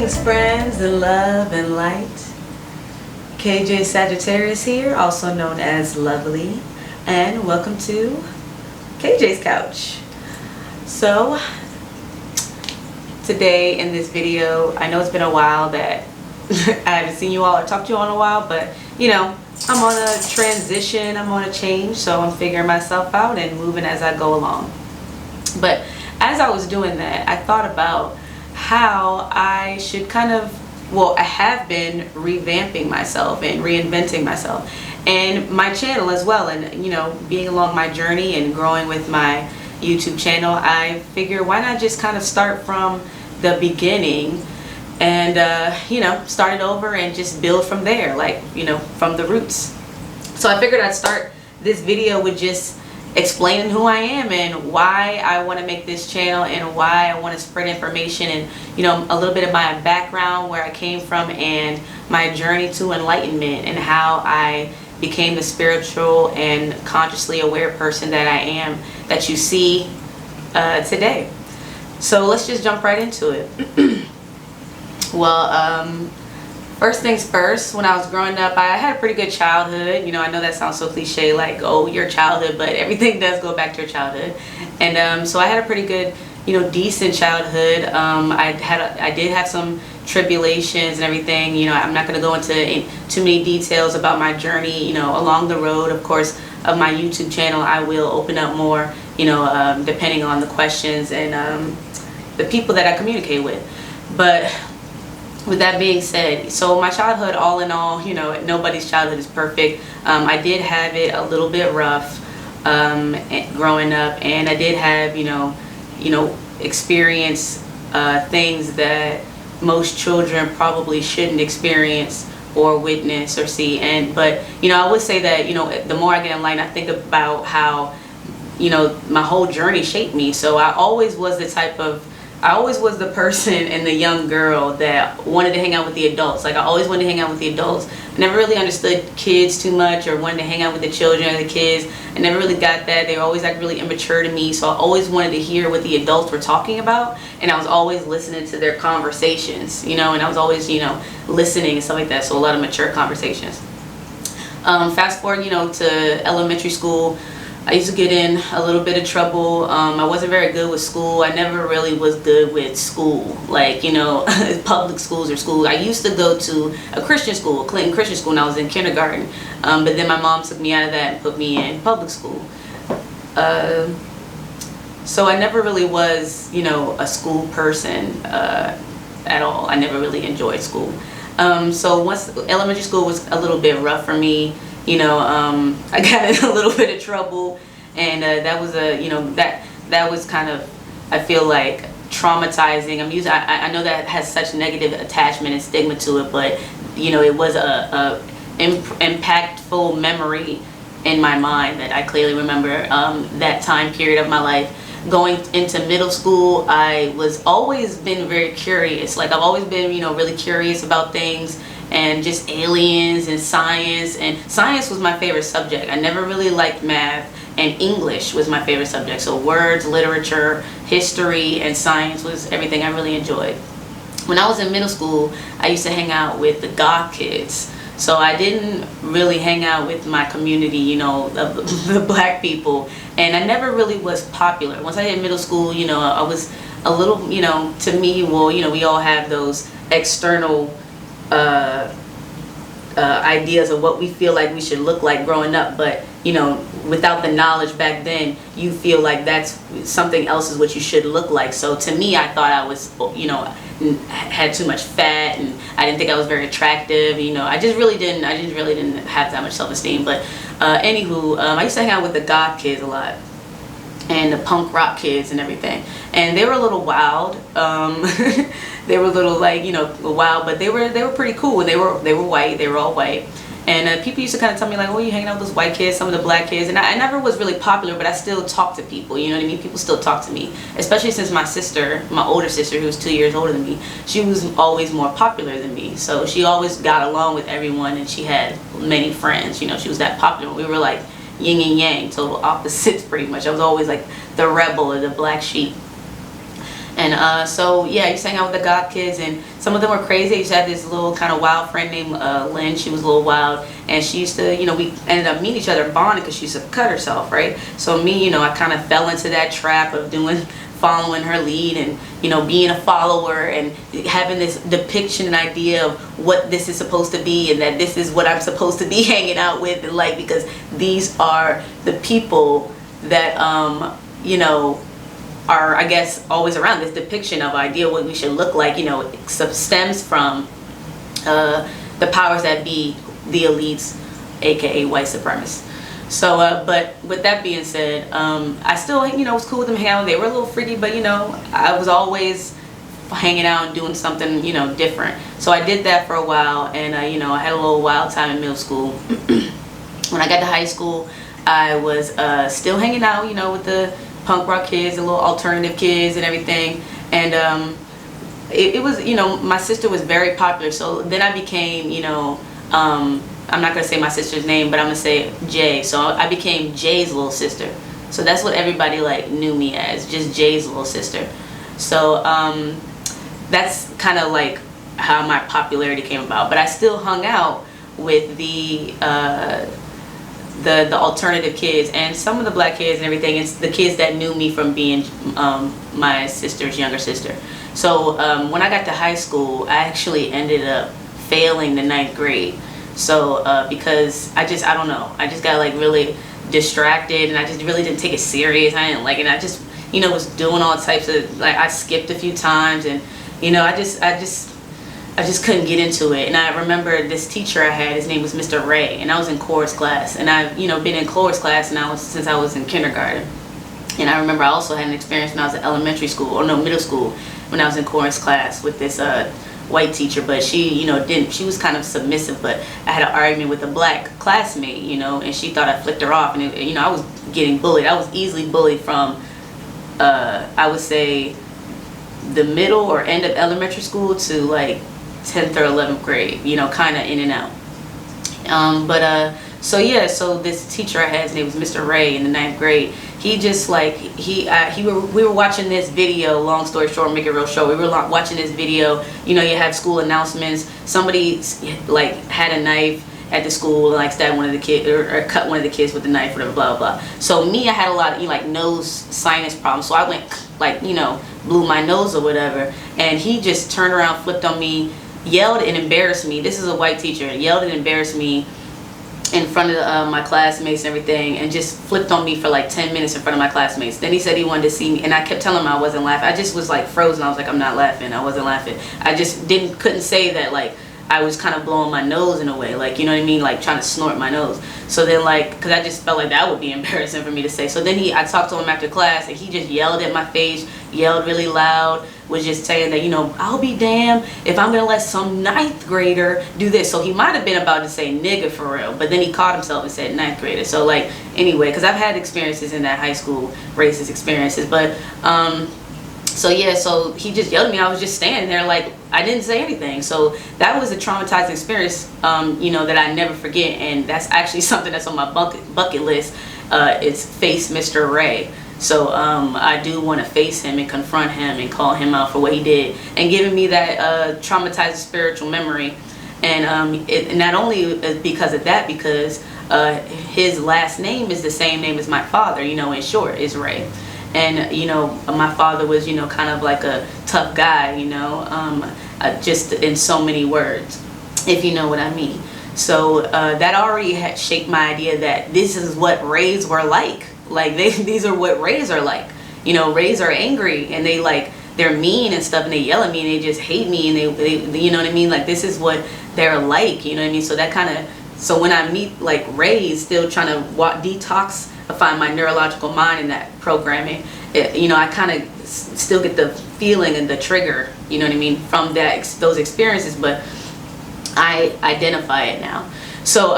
Greetings, friends in love and light. KJ Sagittarius here, also known as Lovely, and welcome to KJ's Couch. So, today in this video, I know it's been a while that I haven't seen you all or talked to you all in a while, but you know, I'm on a transition, I'm on a change, so I'm figuring myself out and moving as I go along. But as I was doing that, I thought about how I should I have been revamping myself and reinventing myself and my channel as well, and you know, being along my journey and growing with my YouTube channel, I figure why not just kind of start from the beginning and you know, start it over and just build from there, like, you know, from the roots. So I figured I'd start this video with just explaining who I am and why I want to make this channel and why I want to spread information and, you know, a little bit of my background, where I came from, and my journey to enlightenment and how I became the spiritual and consciously aware person that I am, that you see today. So let's just jump right into it. Well, first things first, when I was growing up, I had a pretty good childhood. You know, I know that sounds so cliche, like, oh, your childhood, but everything does go back to your childhood. And so I had a pretty good, you know, decent childhood. I did have some tribulations and everything. You know, I'm not going to go into too many details about my journey, you know, along the road. Of course, of my YouTube channel, I will open up more, you know, depending on the questions and the people that I communicate with. But with that being said, so my childhood, all in all, you know, nobody's childhood is perfect. I did have it a little bit rough growing up, and I did have, you know, experience things that most children probably shouldn't experience or witness or see. But you know, I would say that, you know, the more I get in line, I think about how, you know, my whole journey shaped me. So I always was the person and the young girl that wanted to hang out with the adults. Like, I always wanted to hang out with the adults. I never really understood kids too much, or wanted to hang out with the children or the kids. I never really got that. They were always like really immature to me. So I always wanted to hear what the adults were talking about, and I was always listening to their conversations, you know, and I was always, you know, listening and stuff like that. So a lot of mature conversations. Fast forward, you know, to elementary school. I used to get in a little bit of trouble. I wasn't very good with school. I never really was good with school, like, you know, public schools or schools. I used to go to a Christian school, a Clinton Christian school, when I was in kindergarten. But then my mom took me out of that and put me in public school. So I never really was, you know, a school person at all. I never really enjoyed school. So once elementary school was a little bit rough for me. You know, I got in a little bit of trouble, and that was you know, that was kind of, I feel like, traumatizing. I know that has such negative attachment and stigma to it, but you know, it was a impactful memory in my mind that I clearly remember that time period of my life. Going into middle school, I was always been very curious. Like, I've always been, you know, really curious about things, and just aliens and science. And science was my favorite subject. I never really liked math, and English was my favorite subject. So words, literature, history, and science was everything I really enjoyed. When I was in middle school, I used to hang out with the goth kids. So I didn't really hang out with my community, you know, the black people. And I never really was popular. Once I hit middle school, you know, I was a little, you know, to me, well, you know, we all have those external ideas of what we feel like we should look like growing up, but you know, without the knowledge back then, you feel like that's something else is what you should look like. So to me, I thought I was, you know, had too much fat, and I didn't think I was very attractive. You know, I just really didn't have that much self-esteem. But anywho, I used to hang out with the goth kids a lot, and the punk rock kids and everything, and they were a little wild. They were a little, like, you know, wild, but they were pretty cool. And they were white. They were all white. And people used to kind of tell me, like, oh, you hanging out with those white kids, some of the black kids. And I never was really popular, but I still talked to people, you know what I mean? People still talk to me, especially since my sister, my older sister, who was 2 years older than me, she was always more popular than me. So she always got along with everyone, and she had many friends. You know, she was that popular. We were like yin and yang, total opposites pretty much. I was always like the rebel or the black sheep. And so yeah, I used to hang out with the goth kids, and some of them were crazy. I used to have this little kind of wild friend named Lynn. She was a little wild, and she used to, we ended up meeting each other, bonding, because she used to cut herself, right? So me, I kind of fell into that trap of following her lead, and being a follower, and having this depiction and idea of what this is supposed to be, and that this is what I'm supposed to be hanging out with, and like, because these are the people that are, I guess, always around. This depiction of idea what we should look like, stems from the powers that be, the elites, aka white supremacists. So, but with that being said, I still, was cool with them hanging out. They were a little freaky, but I was always hanging out and doing something, different. So I did that for a while, and I had a little wild time in middle school. When I got to high school, I was still hanging out, with the punk rock kids, the little alternative kids and everything. And it was, my sister was very popular. So then I became, I'm not going to say my sister's name, but I'm going to say Jay. So I became Jay's little sister. So that's what everybody knew me as, just Jay's little sister. So that's kind of how my popularity came about. But I still hung out with the alternative kids and some of the black kids and everything. It's the kids that knew me from being my sister's younger sister. So when I got to high school, I actually ended up failing the 9th grade. So because I don't know, I just got really distracted, and I just really didn't take it serious. I didn't like it. I just was doing all types of, I skipped a few times, and I just couldn't get into it. And I remember this teacher I had, his name was Mr. Ray, and I was in chorus class, and I've been in chorus class since I was in kindergarten. And I remember I also had an experience when I was in middle school, when I was in chorus class with this white teacher, but she she was kind of submissive, but I had an argument with a black classmate, and she thought I flicked her off, and I was getting bullied. I was easily bullied from I would say the middle or end of elementary school to 10th or 11th grade, kind of in and out. So yeah, so this teacher I had, his name was Mr. Ray, in the 9th grade. He just we were watching this video, long story short, make it real short. We were watching this video, you have school announcements. Somebody had a knife at the school and stabbed one of the kids, or cut one of the kids with a knife, whatever, blah blah blah. So me, I had a lot of nose sinus problems, so I went blew my nose or whatever, and he just turned around, flipped on me, yelled and embarrassed me. This is a white teacher. Yelled and embarrassed me in front of my classmates and everything, and just flipped on me for 10 minutes in front of my classmates. Then he said he wanted to see me, and I kept telling him I wasn't laughing. I just was frozen. I was I'm not laughing. I wasn't laughing. I just couldn't say that I was kind of blowing my nose in a way, you know what I mean, trying to snort my nose. So then because I just felt that would be embarrassing for me to say. So then I talked to him after class, and he just yelled at my face, yelled really loud, was just saying that, I'll be damned if I'm gonna let some 9th grader do this. So he might have been about to say nigga for real, but then he caught himself and said 9th grader. So anyway, because I've had experiences in that high school, racist experiences, but so yeah, so he just yelled at me. I was just standing there I didn't say anything. So that was a traumatizing experience, that I never forget. And that's actually something that's on my bucket list. It's face Mr. Ray. So I do want to face him and confront him and call him out for what he did, and giving me that traumatized spiritual memory. And not only because of that, because his last name is the same name as my father, in short, is Ray. And my father was kind of a tough guy, just in so many words, if you know what I mean. So that already had shaped my idea that this is what Rays were like. These are what Rays are like. Rays are angry, and they're mean and stuff, and they yell at me, and they just hate me, and they you know what I mean, this is what they're like, you know what I mean. So that kind of, so when I meet Rays, still trying to detoxify my neurological mind in that programming, I kind of still get the feeling and the trigger, you know what I mean, from those experiences, but I identify it now. So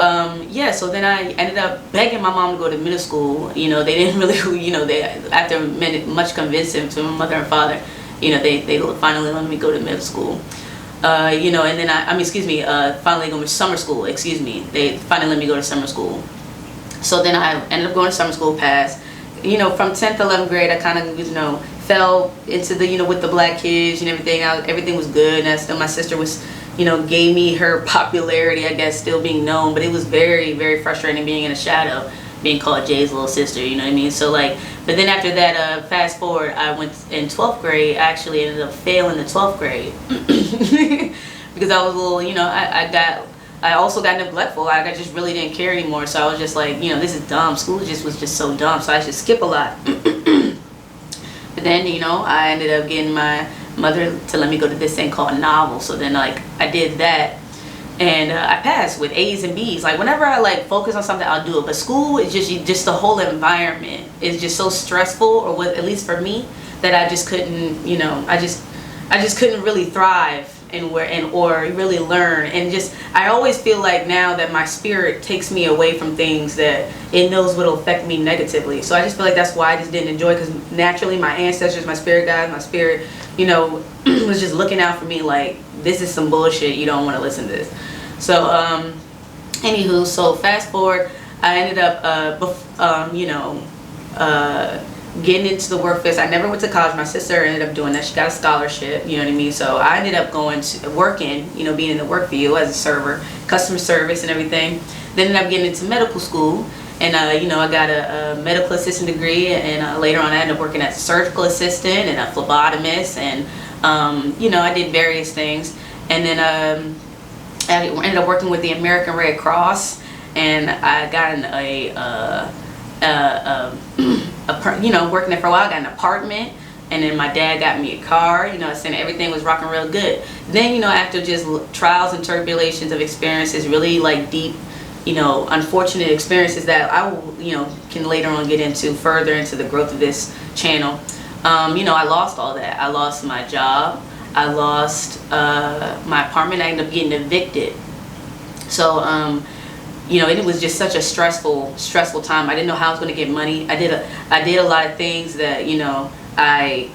yeah, so then I ended up begging my mom to go to middle school. They didn't really, they, after much convincing to my mother and father, they finally let me go to middle school. And then finally going to summer school, they finally let me go to summer school. So then I ended up going to summer school, passed. From 10th to 11th grade, I kind of, fell into the, with the black kids and everything. Everything was good, and still my sister was, gave me her popularity, I guess, still being known. But it was very, very frustrating being in a shadow, being called Jay's little sister, you know what I mean? So like, but then after that, fast forward, I went in 12th grade. I actually ended up failing the 12th grade because I was a little, I also got neglectful. Like, I just really didn't care anymore. So I was just like, this is dumb. School was just so dumb. So I should skip a lot. But then, I ended up getting my mother to let me go to this thing called novel. So then, like, I did that, and I passed with A's and B's. Like, whenever I like focus on something, I'll do it. But school is just the whole environment is just so stressful, or at least for me, that I just couldn't, I just couldn't really thrive or really learn. And just, I always feel like now that my spirit takes me away from things that it knows will affect me negatively. So I just feel like that's why I just didn't enjoy, because naturally my ancestors, my spirit guides, my spirit, was just looking out for me like, this is some bullshit, you don't want to listen to this. So anywho, so fast forward, I ended up getting into the workforce. I never went to college. My sister ended up doing that. She got a scholarship, you know what I mean? So I ended up going to working, being in the work field as a server, customer service and everything. Then ended up getting into medical school, and I got a medical assistant degree, and later on I ended up working as a surgical assistant and a phlebotomist, and I did various things. And then I ended up working with the American Red Cross, and I got working there for a while. I got an apartment, and then my dad got me a car, saying everything was rocking real good. Then, after just trials and tribulations of experiences, really like deep, unfortunate experiences that I will, can later on get into further into the growth of this channel. I lost all that. I lost my job. I lost my apartment. I ended up getting evicted. So, it was just such a stressful time. I didn't know how I was going to get money. I did a lot of things that, I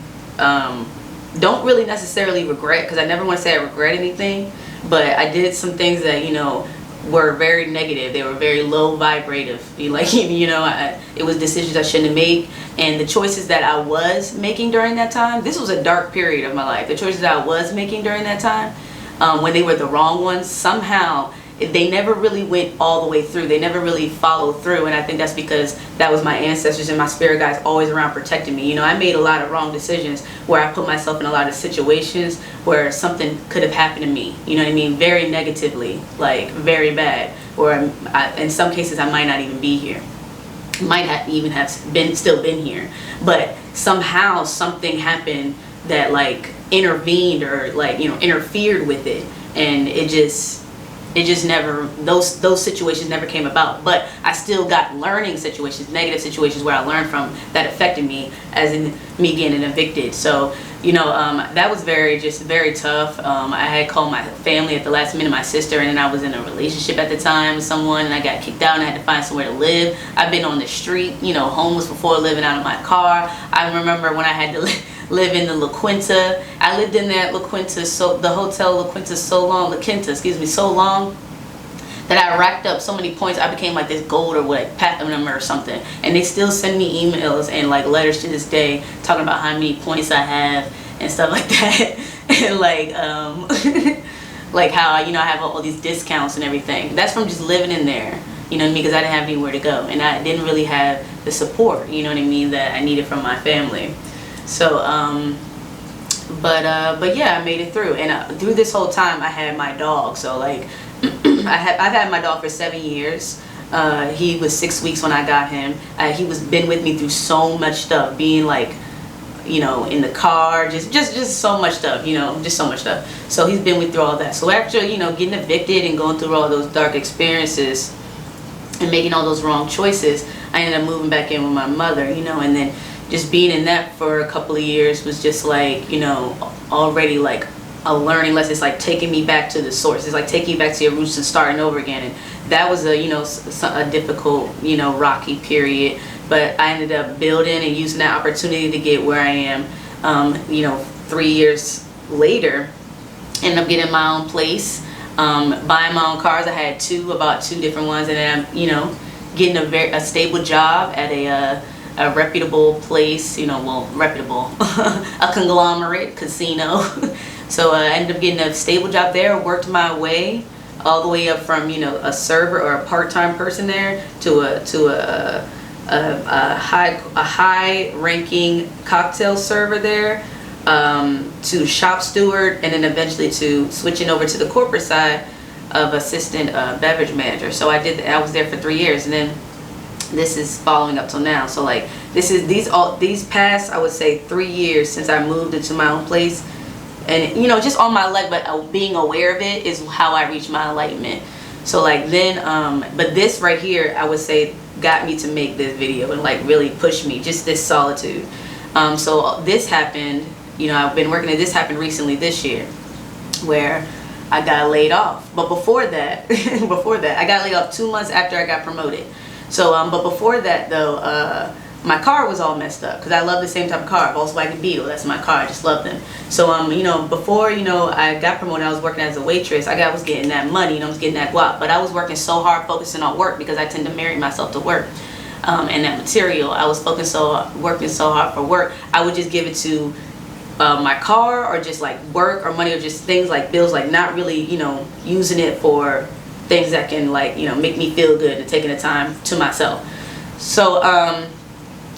don't really necessarily regret, because I never want to say I regret anything, but I did some things that, were very negative. They were very low vibrative. It was decisions I shouldn't have made, and the choices that I was making during that time, this was a dark period of my life. The choices that I was making during that time, when they were the wrong ones, somehow they never really went all the way through. They never really followed through, and I think that's because that was my ancestors and my spirit guides always around protecting me. I made a lot of wrong decisions where I put myself in a lot of situations where something could have happened to me, you know what I mean, very negatively, like very bad, or in some cases I might not even be here, might have even have still been here, but somehow something happened that like intervened or like interfered with it, and it just never, those situations never came about. But I still got learning situations, negative situations where I learned from that affected me, as in me getting evicted. So that was very tough. I had called my family at the last minute, my sister, and then I was in a relationship at the time with someone, and I got kicked out and I had to find somewhere to live. I've been on the street, homeless before, living out of my car. I remember when I had to live in the La Quinta. I lived in that La Quinta, the hotel La Quinta so long that I racked up so many points. I became like this gold or like platinum or something, and they still send me emails and like letters to this day talking about how many points I have and stuff like that, and like like how I have all these discounts and everything. That's from just living in there, because I didn't have anywhere to go, and I didn't really have the support, that I needed from my family. So but yeah, I made it through, and through this whole time I had my dog. So like I've had my dog for 7 years. He was 6 weeks when I got him. He was been with me through so much stuff, being like in the car, just so much stuff, just so much stuff. So he's been with through all that. So after getting evicted and going through all those dark experiences and making all those wrong choices, I ended up moving back in with my mother, and then just being in that for a couple of years was just like, already like a learning lesson. It's like taking me back to the source. It's like taking you back to your roots and starting over again. And that was a difficult, rocky period. But I ended up building and using that opportunity to get where I am. 3 years later, ended up getting my own place, buying my own cars. I had about two different ones, and then I'm, getting a stable job at a reputable place, you know, well, reputable, a conglomerate casino. So I ended up getting a stable job there, worked my way all the way up from, you know, a server or a part-time person there to a high ranking cocktail server there, to shop steward, and then eventually to switching over to the corporate side of assistant beverage manager. So I was there for 3 years, and then this is following up till now. So like these past, I would say, 3 years since I moved into my own place, and you know, just on my leg, but being aware of it is how I reached my enlightenment. So like then, but this right here, I would say, got me to make this video and like really pushed me, just this solitude. So this happened, you know, I've been working at this happened recently this year, where I got laid off. But before that, I got laid off 2 months after I got promoted. So, but before that though, my car was all messed up because I love the same type of car, Volkswagen Beetle. That's my car. I just love them. So, you know, before, you know, I got promoted, I was working as a waitress. I was getting that money, you know, I was getting that guap. But I was working so hard, focusing on work, because I tend to marry myself to work. And that material, I was working so hard for work. I would just give it to my car, or just like work or money, or just things like bills, like not really, you know, using it for things that can, like, you know, make me feel good, and taking the time to myself. So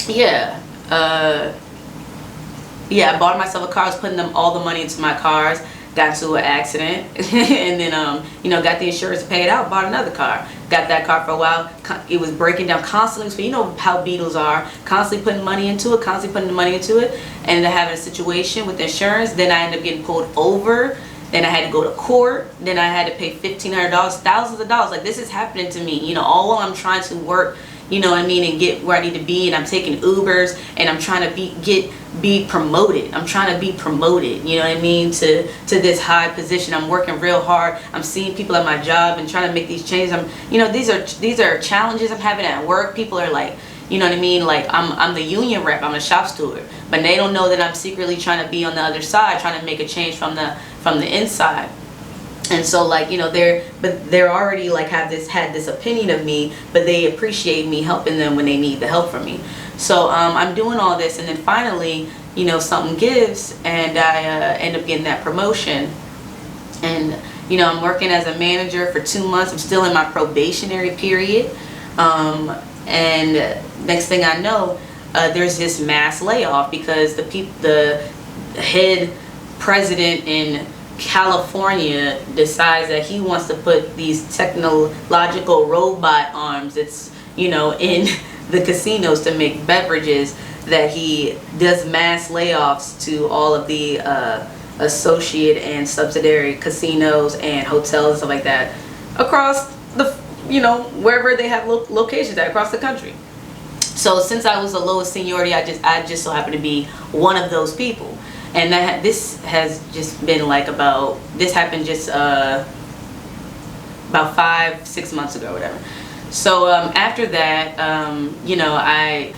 yeah, I bought myself a car. I was putting all the money into my cars, got into an accident, and then you know, got the insurance to pay it out, bought another car, got that car for a while. It was breaking down constantly, so you know how Beetles are, constantly putting money into it, and having a situation with insurance. Then I ended up getting pulled over, then I had to go to court, then I had to pay $1,500, thousands of dollars. Like, this is happening to me, you know, all while I'm trying to work, you know what I mean, and get where I need to be, and I'm taking Ubers, and I'm trying to be promoted. I'm trying to be promoted, you know what I mean, to this high position. I'm working real hard. I'm seeing people at my job and trying to make these changes. You know, these are challenges I'm having at work. People are like, you know what I mean, like I'm the union rep, I'm a shop steward, but they don't know that I'm secretly trying to be on the other side, trying to make a change from the inside. And so, like, you know, they're already like had this opinion of me, but they appreciate me helping them when they need the help from me. So I'm doing all this, and then finally, you know, something gives, and I end up getting that promotion. And you know, I'm working as a manager for 2 months. I'm still in my probationary period, and next thing I know, there's this mass layoff because the head president in California decides that he wants to put these technological robot arms that's, you know, in the casinos to make beverages, that he does mass layoffs to all of the associate and subsidiary casinos and hotels and stuff like that across the, you know, wherever they have locations at across the country. So since I was the lowest seniority, I just so happened to be one of those people. And this has just been like this happened just about 5-6 months ago, whatever. So after that, you know, I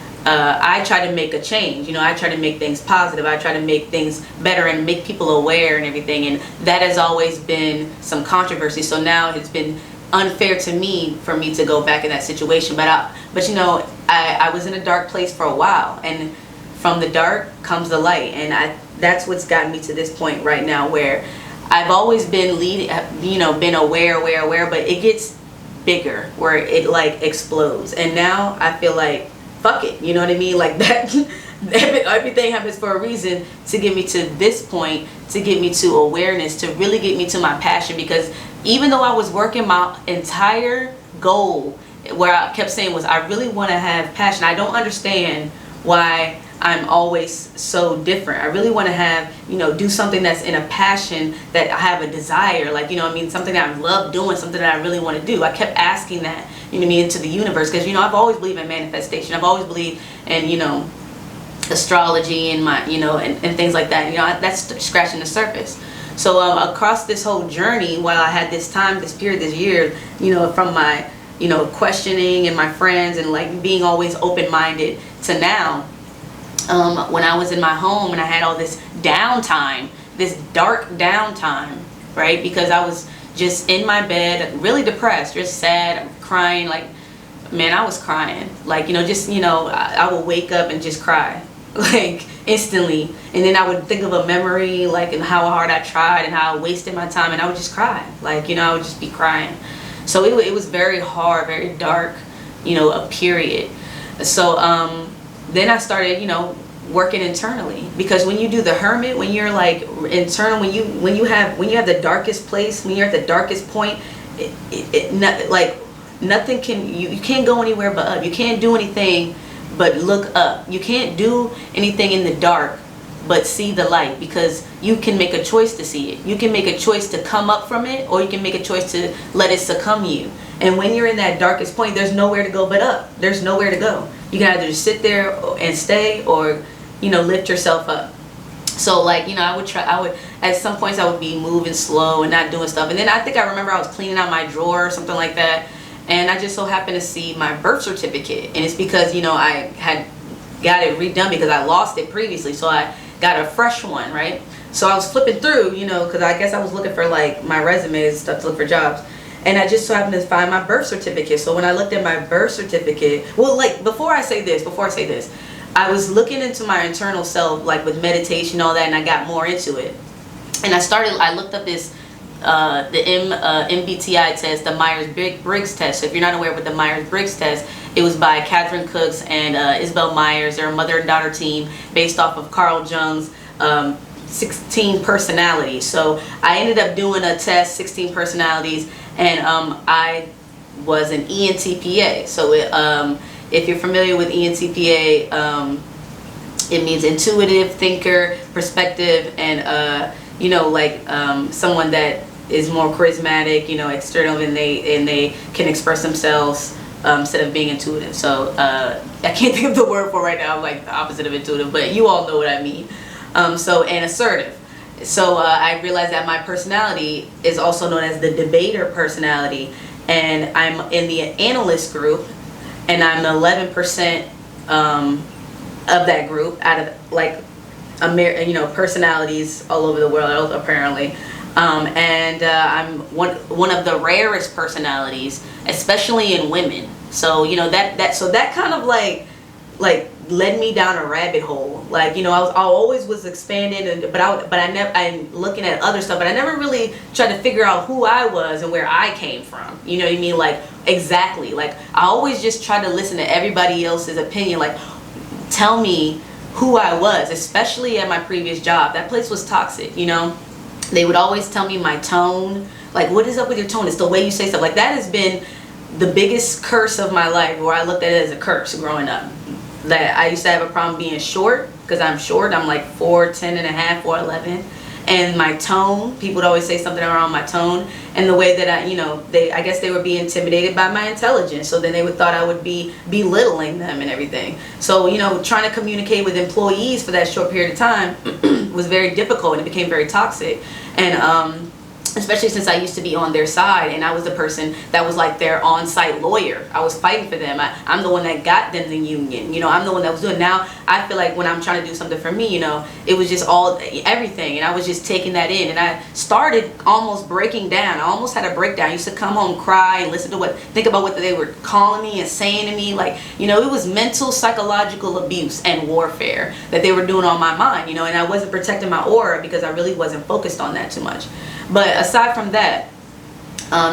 try to make a change. You know, I try to make things positive. I try to make things better and make people aware and everything. And that has always been some controversy. So now it's been unfair to me for me to go back in that situation. But you know, I was in a dark place for a while, and from the dark comes the light, and that's what's gotten me to this point right now, where I've always been you know, been aware, but it gets bigger, where it like explodes, and now I feel like, fuck it, you know what I mean, like that. Everything happens for a reason, to get me to this point, to get me to awareness, to really get me to my passion. Because even though I was working, my entire goal, where I kept saying, was I really want to have passion. I don't understand why I'm always so different. I really want to have, you know, do something that's in a passion, that I have a desire, like, you know what I mean, something that I love doing, something that I really want to do. I kept asking that, you know what I mean, into the universe, because, you know, I've always believed in manifestation. I've always believed in, you know, astrology and my, you know, and things like that. You know, that's scratching the surface. So across this whole journey, while I had this time, this period, this year, you know, from my, you know, questioning and my friends and like being always open-minded, to now, when I was in my home and I had all this downtime, this dark downtime, right? Because I was just in my bed, really depressed, just sad, crying, like man, I was crying. Like, you know, just, you know, I would wake up and just cry, like, instantly. And then I would think of a memory, like, and how hard I tried and how I wasted my time, and I would just cry. Like, you know, I would just be crying. So it was very hard, very dark, you know, a period. So then I started, you know, working internally, because when you do the hermit, when you're like internal, when you have the darkest place, when you're at the darkest point, like nothing can, you can't go anywhere but up. You can't do anything but look up. You can't do anything in the dark but see the light, because you can make a choice to see it. You can make a choice to come up from it, or you can make a choice to let it succumb you. And when you're in that darkest point, there's nowhere to go but up. There's nowhere to go. You can either just sit there and stay, or, you know, lift yourself up. So, like, you know, I would at some points I would be moving slow and not doing stuff. And then I think I remember I was cleaning out my drawer or something like that, and I just so happened to see my birth certificate. And it's because, you know, I had got it redone because I lost it previously, so I got a fresh one, right? So I was flipping through, you know, because I guess I was looking for like my resume and stuff to look for jobs. And I just so happened to find my birth certificate. So when I looked at my birth certificate, well, like, before I say this, I was looking into my internal self, like with meditation, all that, and I got more into it. And I looked up this, the MBTI test, the Myers-Briggs test. So if you're not aware of the Myers-Briggs test, it was by Catherine Cooks and Isabel Myers. They're a mother and daughter team based off of Carl Jung's 16 personalities. So I ended up doing a test, 16 personalities, and I was an ENTPA. So if you're familiar with ENTPA, it means intuitive, thinker, perspective, and you know, like someone that is more charismatic, you know, external, and they can express themselves instead of being intuitive. So I can't think of the word for right now, like the opposite of intuitive, but you all know what I mean. And assertive. So I realized that my personality is also known as the debater personality, and I'm in the analyst group, and I'm 11% of that group out of like you know, personalities all over the world apparently. I'm one of the rarest personalities, especially in women. So, you know, that kind of like led me down a rabbit hole. Like, you know, I always was expanded, I'm looking at other stuff, but I never really tried to figure out who I was and where I came from. You know what I mean? Like, exactly. Like, I always just tried to listen to everybody else's opinion. Like, tell me who I was, especially at my previous job. That place was toxic, you know? They would always tell me my tone. Like, what is up with your tone? It's the way you say stuff. Like, that has been the biggest curse of my life, where I looked at it as a curse growing up. That I used to have a problem being short, because I'm short. I'm like 4'10" and a half, 4'11", and my tone. People would always say something around my tone and the way that I guess they would be intimidated by my intelligence. So then they would thought I would be belittling them and everything. So, you know, trying to communicate with employees for that short period of time was very difficult, and it became very toxic. And especially since I used to be on their side, and I was the person that was like their on-site lawyer. I was fighting for them. I'm the one that got them the union. You know, I'm the one that was doing. Now I feel like when I'm trying to do something for me, you know, it was just everything, and I was just taking that in, and I started almost breaking down. I almost had a breakdown. I used to come home, cry, and think about what they were calling me and saying to me. Like, you know, it was mental, psychological abuse and warfare that they were doing on my mind. You know, and I wasn't protecting my aura because I really wasn't focused on that too much. But aside from that,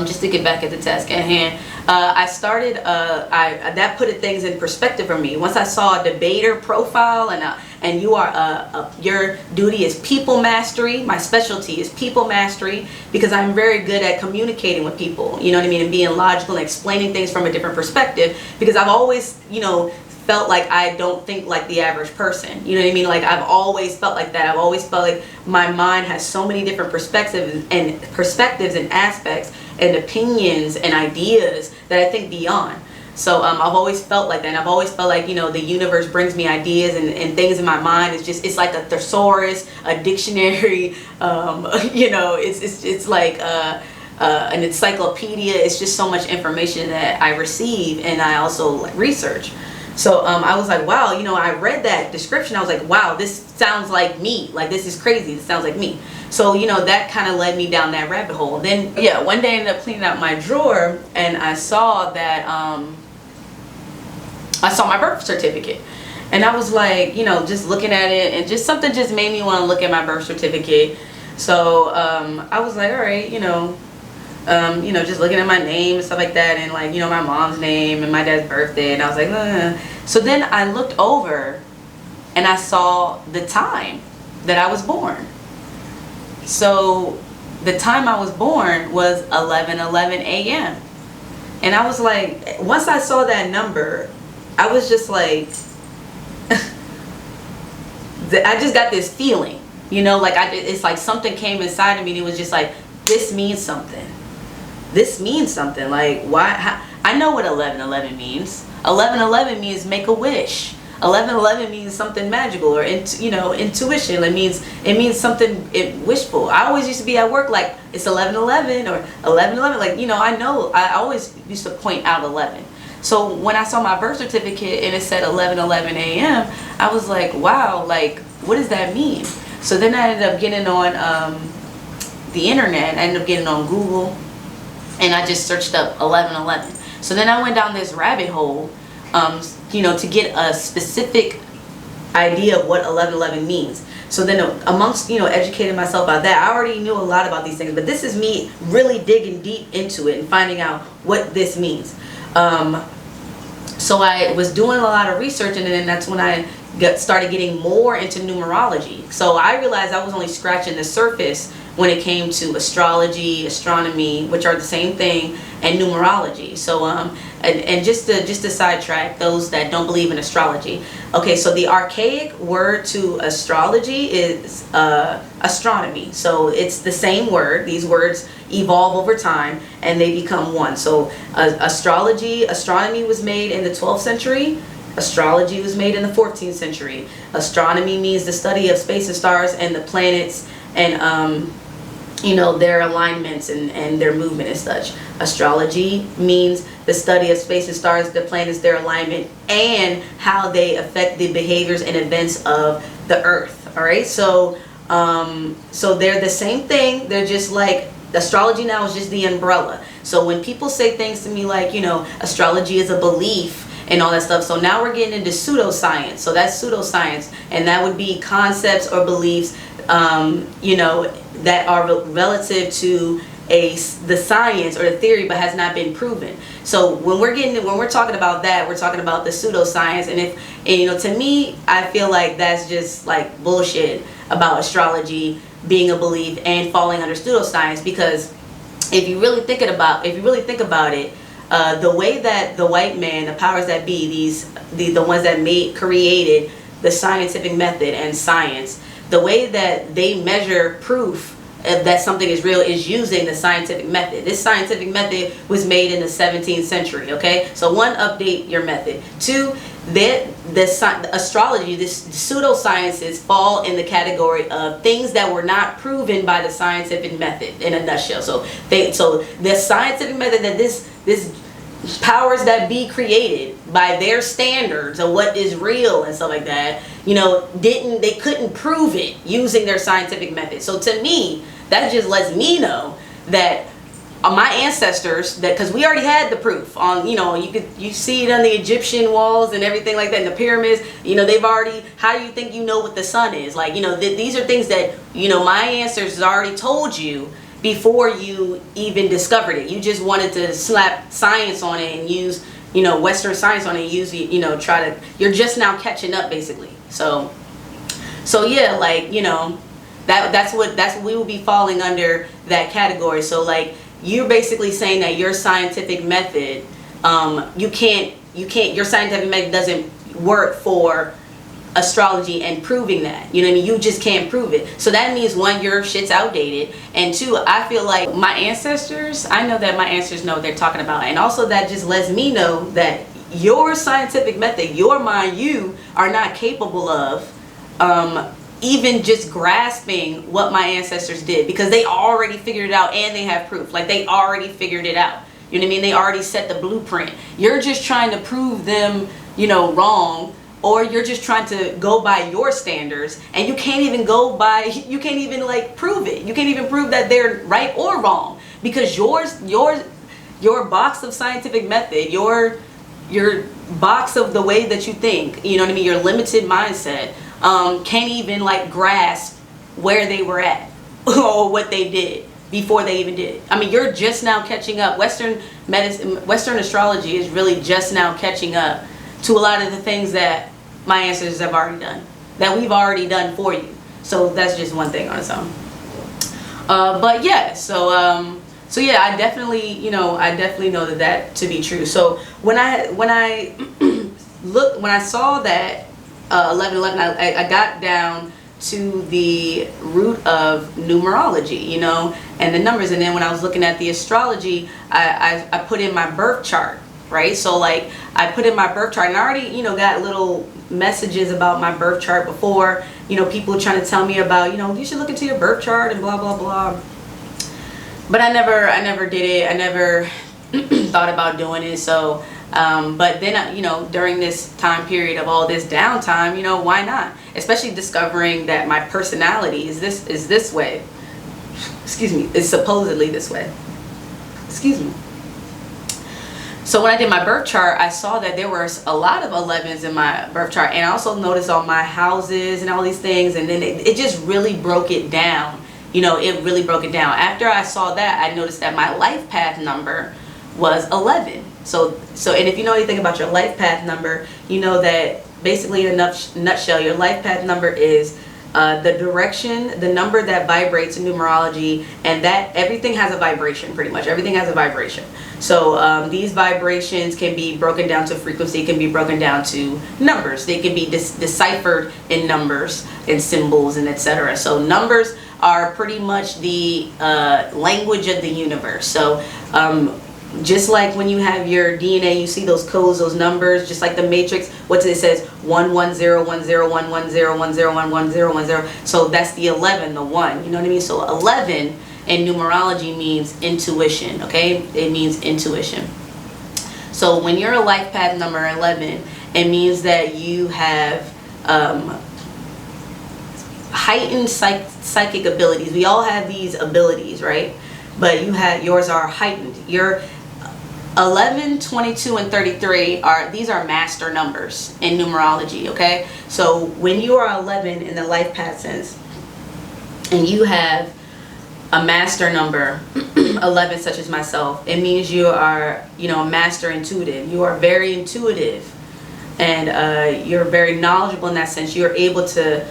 just to get back at the task at hand, I started, that put things in perspective for me. Once I saw a debater profile, and your duty is people mastery. My specialty is people mastery, because I'm very good at communicating with people, you know what I mean, and being logical and explaining things from a different perspective, because I've always, you know, felt like I don't think like the average person. You know what I mean? Like, I've always felt like that. I've always felt like my mind has so many different perspectives and aspects and opinions and ideas that I think beyond. So I've always felt like that, and I've always felt like, you know, the universe brings me ideas and things in my mind. It's like a thesaurus, a dictionary, you know, it's like an encyclopedia. It's just so much information that I receive, and I also research. So I was like, wow, you know, I read that description. I was like, wow, this sounds like me. Like, this is crazy. This sounds like me. So, you know, that kind of led me down that rabbit hole. Then, yeah, one day I ended up cleaning out my drawer, and I saw that I saw my birth certificate. And I was like, you know, just looking at it, and just something just made me want to look at my birth certificate. So I was like, all right, you know, just looking at my name and stuff like that, and like, you know, my mom's name and my dad's birthday, and I was like, ugh. So then I looked over and I saw the time that I was born. So the time I was born was 11:11 a.m. And I was like, once I saw that number, I was just like, I just got this feeling, you know, like it's like something came inside of me and it was just like, this means something. This means something. Like, why? I know what 11:11 means. 11:11 means make a wish. 11:11 means something magical, or intuition. It means something wishful. I always used to be at work like, it's 11:11 or 11:11. Like, you know, I always used to point out 11. So when I saw my birth certificate and it said 11:11 a.m., I was like, wow, like, what does that mean? So then I ended up getting on the internet. I ended up getting on Google, and I just searched up 11:11. So then I went down this rabbit hole, to get a specific idea of what 11:11 means. So then amongst, educating myself about that, I already knew a lot about these things, but this is me really digging deep into it and finding out what this means. So I was doing a lot of research, and then that's when I started getting more into numerology. So I realized I was only scratching the surface when it came to astrology, astronomy, which are the same thing, and numerology. So and just to sidetrack those that don't believe in astrology. Okay, so the archaic word to astrology is astronomy. So it's the same word. These words evolve over time and they become one. So astronomy was made in the 12th century. Astrology was made in the 14th century. Astronomy means the study of space and stars and the planets, and their alignments and their movement and such. Astrology means the study of space and stars, the planets, their alignment, and how they affect the behaviors and events of the earth. All right, so they're the same thing. They're just like, astrology now is just the umbrella. So when people say things to me like, astrology is a belief and all that stuff, so now we're getting into pseudoscience. So that's pseudoscience, and that would be concepts or beliefs that are relative to the science or the theory, but has not been proven. So when we're talking about that, we're talking about the pseudoscience. And to me, I feel like that's just like bullshit about astrology being a belief and falling under pseudoscience. Because if you really think about it, the way that the white man, the powers that be, the ones that created the scientific method and science, the way that they measure proof that something is real is using the scientific method. This scientific method was made in the 17th century, okay? So one, update your method. Two, the astrology, the pseudosciences fall in the category of things that were not proven by the scientific method, in a nutshell. So the scientific method that this powers that be created by their standards of what is real and stuff like that, they couldn't prove it using their scientific method. So to me, that just lets me know that my ancestors, because we already had the proof on, you see it on the Egyptian walls and everything like that, in the pyramids, they've already, how do you think what the sun is? Like, these are things that, my ancestors already told you before you even discovered it. You just wanted to slap science on it and use, Western science on it and use, you're just now catching up, basically. So yeah, like, that's what we will be falling under, that category. So like, you're basically saying that your scientific method, your scientific method doesn't work for astrology and proving that. You know what I mean? You just can't prove it. So that means, one, your shit's outdated, and two, I feel like I know that my ancestors know what they're talking about, and also that just lets me know that your scientific method, your mind, you are not capable of even just grasping what my ancestors did, because they already figured it out and they have proof. Like, they already figured it out. You know what I mean? They already set the blueprint. You're just trying to prove them, wrong, or you're just trying to go by your standards, and you can't even prove it. You can't even prove that they're right or wrong, because your box of scientific method, your box of the way that you think, you know what I mean, your limited mindset, can't even like grasp where they were at or what they did before they even did it. I mean, you're just now catching up. Western medicine, Western astrology is really just now catching up to a lot of the things that my ancestors have already done, that we've already done for you. So that's just one thing on its own. But yeah, so yeah, I definitely, you know, I definitely know that to be true. So when I saw that 1111, I got down to the root of numerology, you know, and the numbers. And then when I was looking at the astrology, I put in my birth chart, right? So like I put in my birth chart, and I already, you know, got little messages about my birth chart before, you know, people trying to tell me about, you know, you should look into your birth chart and blah blah blah. But I never did it. I never thought about doing it. So but then, you know, during this time period of all this downtime, you know, why not? Especially discovering that my personality is this way. Excuse me, is supposedly this way. Excuse me. So when I did my birth chart, I saw that there were a lot of 11s in my birth chart, and I also noticed all my houses and all these things, and then it just really broke it down. You know, it really broke it down. After I saw that, I noticed that my life path number was 11. So and if you know anything about your life path number, you know that basically in a nutshell, your life path number is the direction, the number that vibrates in numerology, and that everything has a vibration, pretty much. Everything has a vibration. So these vibrations can be broken down to frequency, can be broken down to numbers. They can be deciphered in numbers and symbols and etc. So numbers are pretty much the language of the universe. So just like when you have your DNA, you see those codes, those numbers, just like the matrix. What it says 11010110101011010. So that's the 11, the 1. You know what I mean? So 11 in numerology means intuition. Okay, it means intuition. So when you're a life path number 11, it means that you have heightened psychic abilities. We all have these abilities, right? But yours are heightened. Your 11, 22, and 33 these are master numbers in numerology, okay? So when you are 11 in the life path sense, and you have a master number 11, such as myself, it means you are, you know, a master intuitive. You are very intuitive, and you're very knowledgeable in that sense. You're able to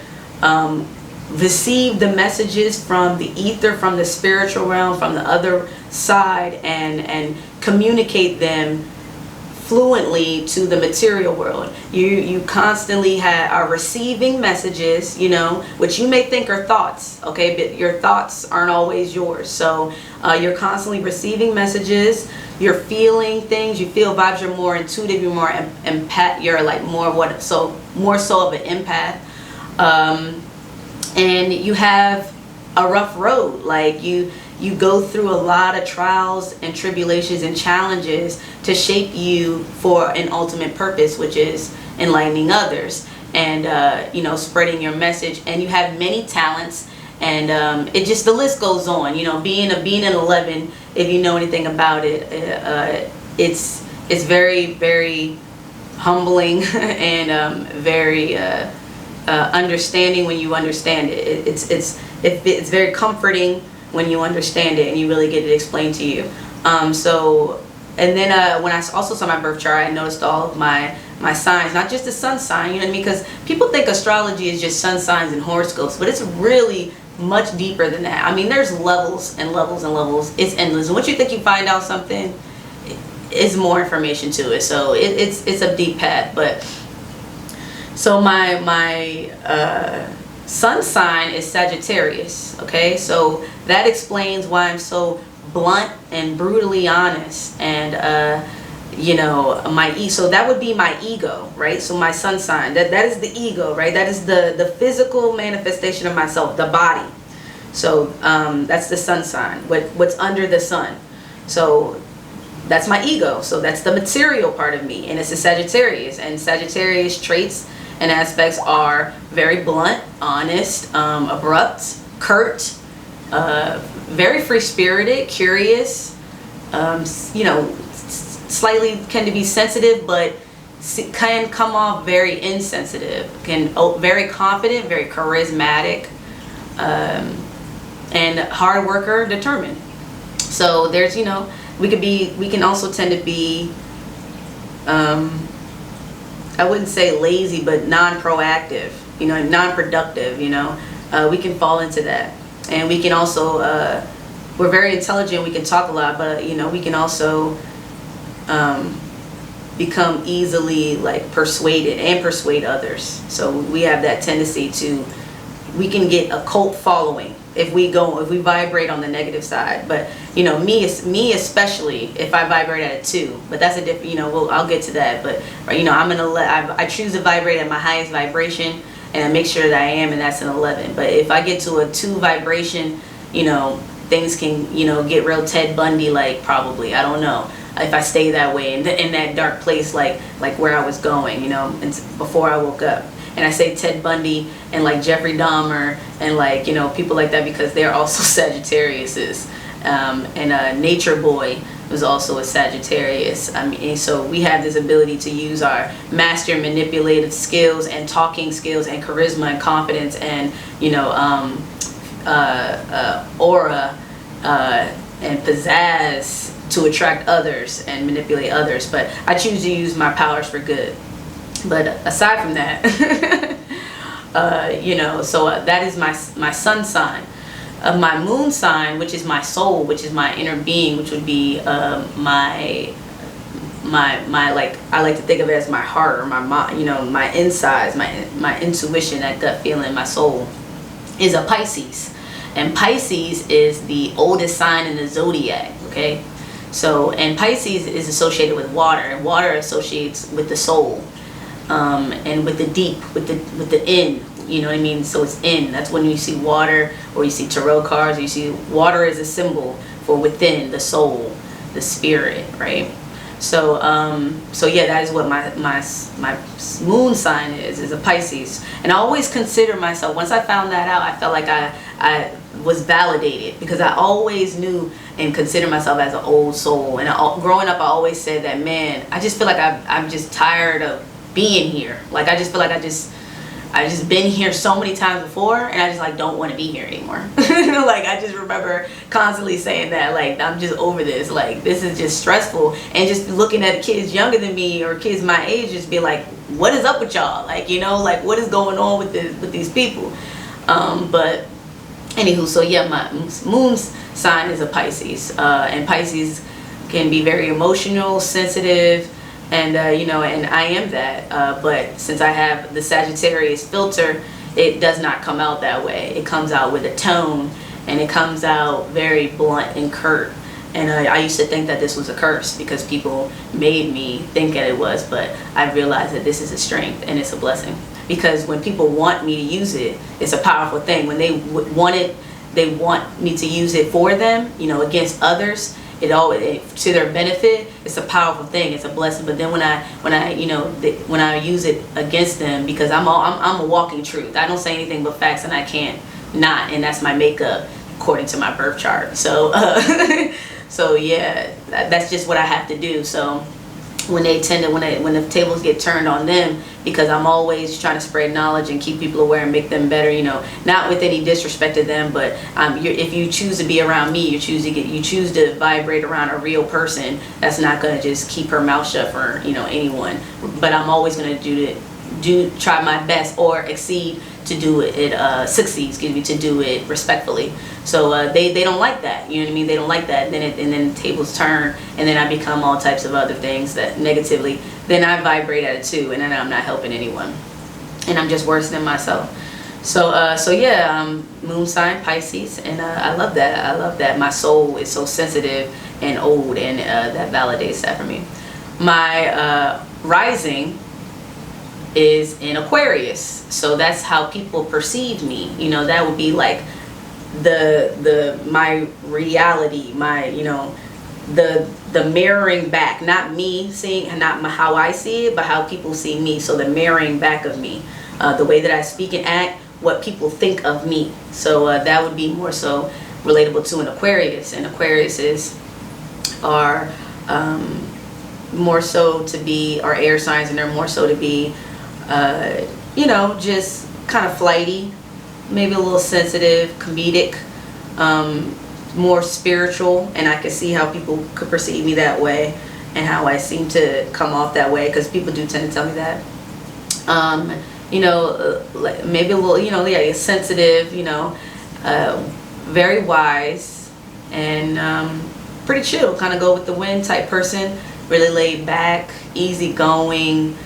receive the messages from the ether, from the spiritual realm, from the other side, and communicate them fluently to the material world. You constantly are receiving messages, you know, which you may think are thoughts, okay, but your thoughts aren't always yours. So you're constantly receiving messages, you're feeling things, you feel vibes, you're more intuitive, you're more empath, you're like more so of an empath. And you have a rough road. Like you go through a lot of trials and tribulations and challenges to shape you for an ultimate purpose, which is enlightening others and you know, spreading your message. And you have many talents, and it just, the list goes on. You know, being an 11, if you know anything about it, it's very, very humbling and very understanding when you understand it. It's very comforting when you understand it and you really get it explained to you. So, and then when I also saw my birth chart, I noticed all of my signs, not just the sun sign, you know what I mean? Because people think astrology is just sun signs and horoscopes, but it's really much deeper than that. I mean, there's levels and levels and levels. It's endless. And once you think you find out something, it's more information to it. So it's a deep path. But so my sun sign is Sagittarius, okay? So that explains why I'm so blunt and brutally honest, and you know, so that would be my ego, right? So my sun sign, that is the ego, right? That is the physical manifestation of myself, the body. So that's the sun sign, what's under the sun. So that's my ego. So that's the material part of me, and it's a Sagittarius, and Sagittarius traits and aspects are very blunt, honest, abrupt, curt, very free-spirited, curious, you know, slightly tend to be sensitive, but can come off very insensitive, very confident, very charismatic, and hard worker, determined. So there's, you know, we can also tend to be, I wouldn't say lazy, but non-proactive, you know, non-productive, you know. We can fall into that. And we can also, we're very intelligent, we can talk a lot, but, you know, we can also become easily like persuaded and persuade others. So we have that tendency to, we can get a cult following if we vibrate on the negative side. But, you know, me especially, if I vibrate at a 2, but that's a different, you know, I'll get to that. But, you know, I choose to vibrate at my highest vibration, and I make sure that I am, and that's an 11. But if I get to a 2 vibration, you know, things can, you know, get real Ted Bundy like, probably, I don't know, if I stay that way in that dark place, like where I was going, you know, and before I woke up. And I say Ted Bundy and like Jeffrey Dahmer and like, you know, people like that, because they're also Sagittariuses. And Nature Boy was also a Sagittarius. I mean, so we have this ability to use our master manipulative skills and talking skills and charisma and confidence and, you know, aura and pizzazz to attract others and manipulate others. But I choose to use my powers for good. But aside from that, you know, so that is my sun sign. My moon sign, which is my soul, which is my inner being, which would be my like, I like to think of it as my heart or my mind, you know, my insides, my intuition, that gut feeling, my soul, is a Pisces. And Pisces is the oldest sign in the zodiac, okay? So, and Pisces is associated with water, and water associates with the soul, and with the deep, with the in, you know what I mean? So it's in. That's when you see water, or you see tarot cards, or you see water as a symbol for within, the soul, the spirit, right? So, so yeah, that is what my moon sign is a Pisces. And I always consider myself, once I found that out, I felt like I was validated, because I always knew and consider myself as an old soul. And growing up, I always said that, man, I just feel like I'm just tired of being here. Like, I just feel like I've just been here so many times before, and I just like don't want to be here anymore. Like, I just remember constantly saying that, like, I'm just over this, like, this is just stressful. And just looking at kids younger than me or kids my age, just be like, what is up with y'all? Like, you know, like, what is going on with these people? But anywho, so yeah, my moon sign is a Pisces, and Pisces can be very emotional, sensitive, and you know, and I am that, but since I have the Sagittarius filter, it does not come out that way. It comes out with a tone, and it comes out very blunt and curt. And I used to think that this was a curse, because people made me think that it was, but I realized that this is a strength and it's a blessing. Because when people want me to use it, it's a powerful thing. When they want me to use it for them, you know, against others, to their benefit, it's a powerful thing, it's a blessing. But then when I use it against them, because I'm a walking truth, I don't say anything but facts, and I can't not, and that's my makeup according to my birth chart. So so yeah, that's just what I have to do. So when the tables get turned on them, because I'm always trying to spread knowledge and keep people aware and make them better, you know, not with any disrespect to them, but if you choose to be around me, you choose to vibrate around a real person, that's not going to just keep her mouth shut for, you know, anyone. But I'm always going to try my best, or succeed, to do it respectfully. So they don't like that, you know what I mean? They don't like that. And then the tables turn, and then I become all types of other things that negatively. Then I vibrate at a 2, and then I'm not helping anyone, and I'm just worse than myself. So so yeah, moon sign Pisces, and I love that. I love that my soul is so sensitive and old, and that validates that for me. My rising is in Aquarius, so that's how people perceive me. You know, that would be like my reality, my, you know, the mirroring back, not me seeing, not how I see it, but how people see me. So the mirroring back of me, the way that I speak and act, what people think of me. So that would be more so relatable to an Aquarius. And Aquariuses are more so to be, are air signs, and they're more so to be, you know, just kind of flighty, maybe a little sensitive, comedic, more spiritual, and I could see how people could perceive me that way, and how I seem to come off that way, because people do tend to tell me that. You know, like maybe a little, you know, yeah, sensitive, you know, very wise, and pretty chill, kind of go with the wind type person, really laid back, easygoing,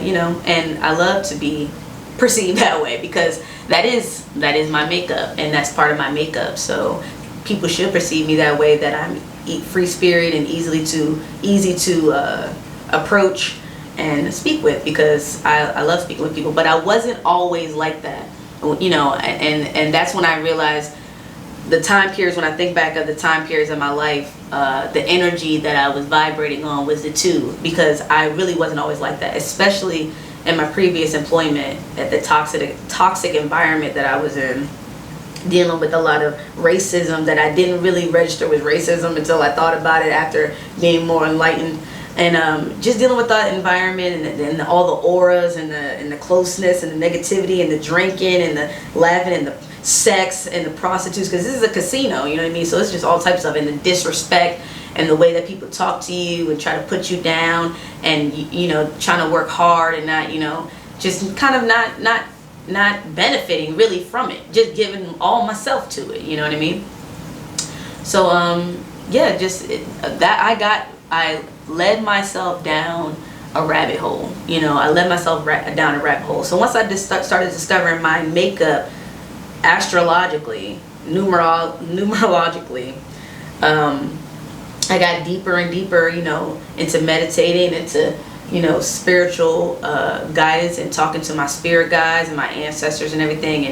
you know, and I love to be perceived that way, because that is my makeup, and that's part of my makeup. So people should perceive me that way, that I'm free spirit and easy to approach and speak with, because I love speaking with people. But I wasn't always like that, you know, and that's when I realized the time periods, when I think back of the time periods of my life, the energy that I was vibrating on was the two, because I really wasn't always like that, especially in my previous employment, at the toxic environment that I was in, dealing with a lot of racism that I didn't really register with racism until I thought about it after being more enlightened. And just dealing with that environment, and all the auras, and the closeness, and the negativity, and the drinking, and the laughing, and the sex, and the prostitutes, because this is a casino, you know what I mean? So it's just all types of, and the disrespect, and the way that people talk to you and try to put you down, and you know, trying to work hard and not, you know, just kind of not benefiting really from it, just giving all myself to it, you know what I mean? So yeah, just I led myself down a rabbit hole, you know. I led myself down a rabbit hole. So once I just started discovering my makeup astrologically, numerologically, I got deeper and deeper, you know, into meditating, into, you know, spiritual guidance, and talking to my spirit guides and my ancestors and everything.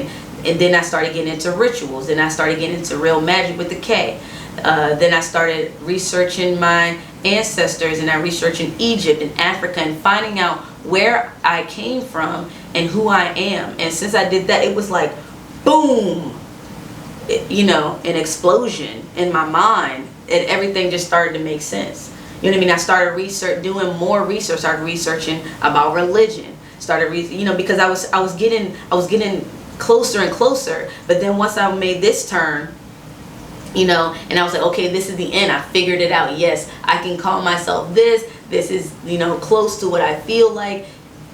And then I started getting into rituals. Then I started getting into real magic with the K. Then I started researching my ancestors, and I researched in Egypt and Africa, and finding out where I came from and who I am. And since I did that, it was like boom, you know, an explosion in my mind, and everything just started to make sense. You know what I mean? I started doing more research, started researching about religion, you know, because I was getting closer and closer. But then once I made this turn, you know, and I was like, okay, this is the end. I figured it out. Yes, I can call myself this. This is, you know, close to what I feel like.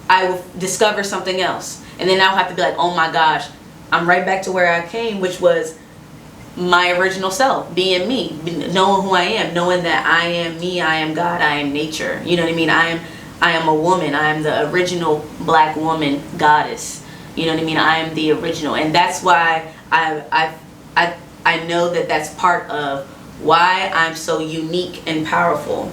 I will discover something else. And then I'll have to be like, oh my gosh, I'm right back to where I came, which was my original self, being me, knowing who I am, knowing that I am me, I am God, I am nature. You know what I mean? I am a woman. I am the original black woman goddess. You know what I mean? I am the original. And that's why I know that that's part of why I'm so unique and powerful,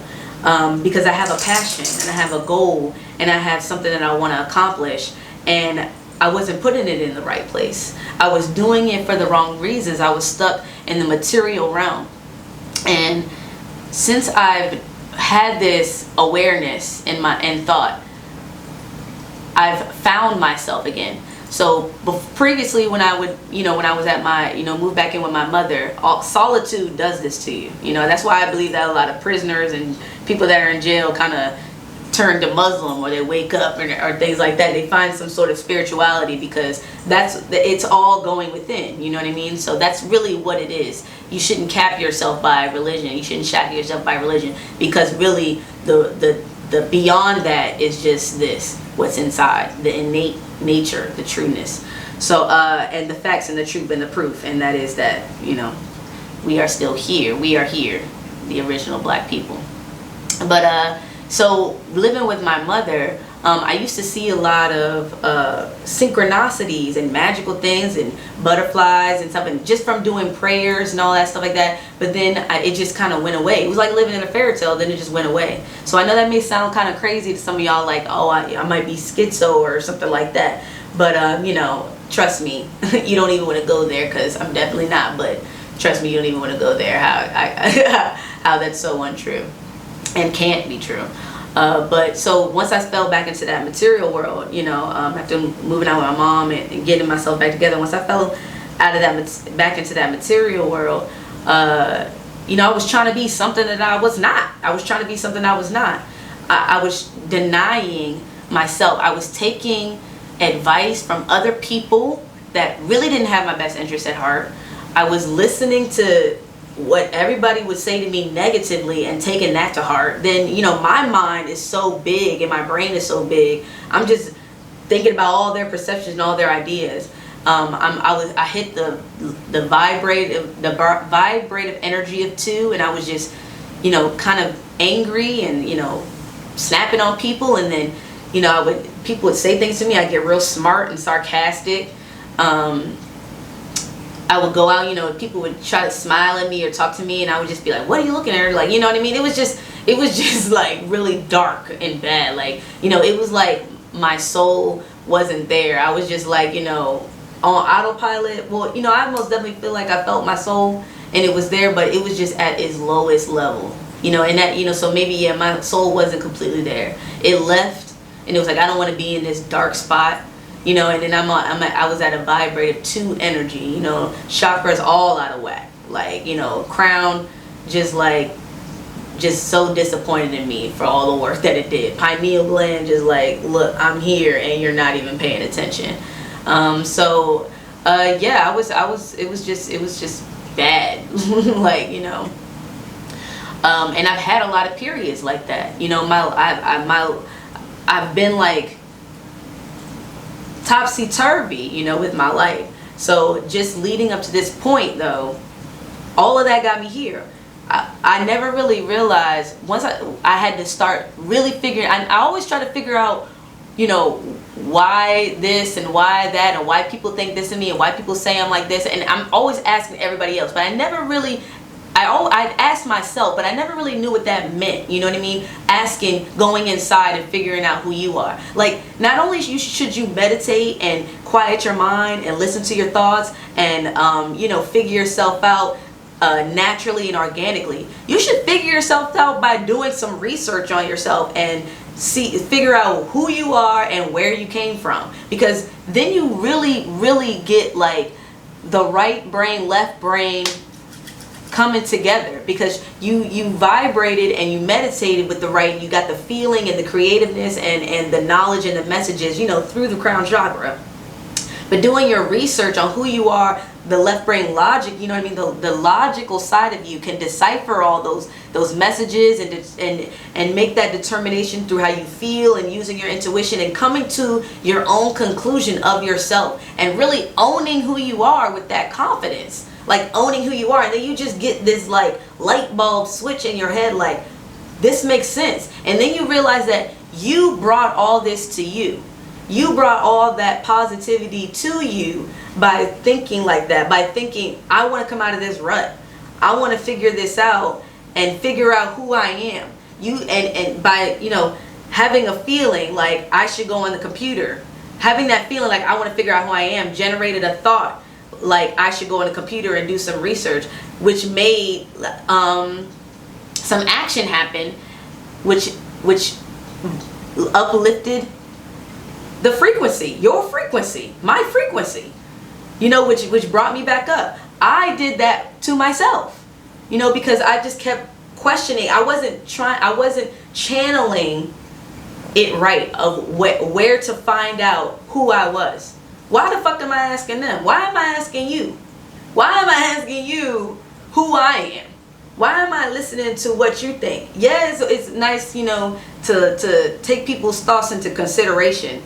because I have a passion, and I have a goal, and I have something that I want to accomplish, and I wasn't putting it in the right place. I was doing it for the wrong reasons. I was stuck in the material realm. And since I've had this awareness in thought, I've found myself again. So previously, when I would, you know, when I was at my, you know, moved back in with my mother, solitude does this to you. You know, that's why I believe that a lot of prisoners and people that are in jail kind of turn to Muslim, or they wake up, or things like that. They find some sort of spirituality, because it's all going within. You know what I mean? So that's really what it is. You shouldn't cap yourself by religion. You shouldn't shackle yourself by religion, because really the beyond that is just this, what's inside, the innate nature, the trueness. So and the facts, and the truth, and the proof, and that is that, you know, we are still here. We are here, the original black people. But so living with my mother, I used to see a lot of synchronicities and magical things and butterflies and stuff, and just from doing prayers and all that stuff like that. But then it just kind of went away. It was like living in a fairy tale, then it just went away. So I know that may sound kind of crazy to some of y'all, like, oh, I might be schizo or something like that. But you know, trust me, you don't even want to go there, because I'm definitely not. But trust me, you don't even want to go there. How that's so untrue and can't be true. But so once I fell back into that material world, you know, after moving out with my mom and getting myself back together, once I fell out of that, back into that material world, you know, I was trying to be something that I was not. I was trying to be something I was not. I was denying myself. I was taking advice from other people that really didn't have my best interest at heart. I was listening to what everybody would say to me negatively and taking that to heart. Then, you know, my mind is so big and my brain is so big. I'm just thinking about all their perceptions and all their ideas. I hit the vibrative energy of 2, and I was just, you know, kind of angry and, you know, snapping on people. And then, you know, people would say things to me. I get real smart and sarcastic. I would go out, you know, people would try to smile at me or talk to me, and I would just be like, what are you looking at? Like, you know what I mean? It was just like really dark and bad. Like, you know, it was like my soul wasn't there. I was just like, you know, on autopilot. Well, you know, I most definitely feel like I felt my soul and it was there, but it was just at its lowest level, you know. And that, you know, so maybe, yeah, my soul wasn't completely there. It left, and it was like, I don't want to be in this dark spot, you know. And then I was at a vibrative 2 energy, you know, chakras all out of whack, like, you know, crown just so disappointed in me for all the work that it did. Pineal gland just like, look, I'm here and you're not even paying attention. Yeah, it was just bad. Like, you know, and I've had a lot of periods like that, you know. I've been like topsy-turvy, you know, with my life. So just leading up to this point though, all of that got me here. I never really realized, once I had to start really figuring, I always try to figure out, you know, why this and why that, and why people think this of me, and why people say I'm like this. And I'm always asking everybody else, but I never really, I'd ask myself, but I never really knew what that meant, you know what I mean? Asking, going inside and figuring out who you are. Like, not only should you meditate and quiet your mind and listen to your thoughts and, you know, figure yourself out naturally and organically, you should figure yourself out by doing some research on yourself and figure out who you are and where you came from, because then you really get like the right brain, left brain coming together, because you vibrated and you meditated with the right, you got the feeling and the creativeness and the knowledge and the messages, you know, through the crown chakra. But doing your research on who you are, the left brain logic, you know what I mean, the logical side of you can decipher all those messages and make that determination through how you feel and using your intuition and coming to your own conclusion of yourself and really owning who you are with that confidence, like owning who you are. And then you just get this like light bulb switch in your head, like, this makes sense. And then you realize that you brought all this to you. You brought all that positivity to you by thinking like that, by thinking, I want to come out of this rut. I want to figure this out and figure out who I am. And by, you know, having a feeling like I should go on the computer, having that feeling like I want to figure out who I am, generated a thought like I should go on the computer and do some research, which made some action happen, which uplifted the frequency, your frequency, my frequency, you know, which brought me back up. I did that to myself, you know, because I just kept questioning. I wasn't channeling it right of where to find out who I was. Why the fuck am I asking them? Why am I asking you? Why am I asking you who I am? Why am I listening to what you think? Yes, it's nice, you know, to take people's thoughts into consideration,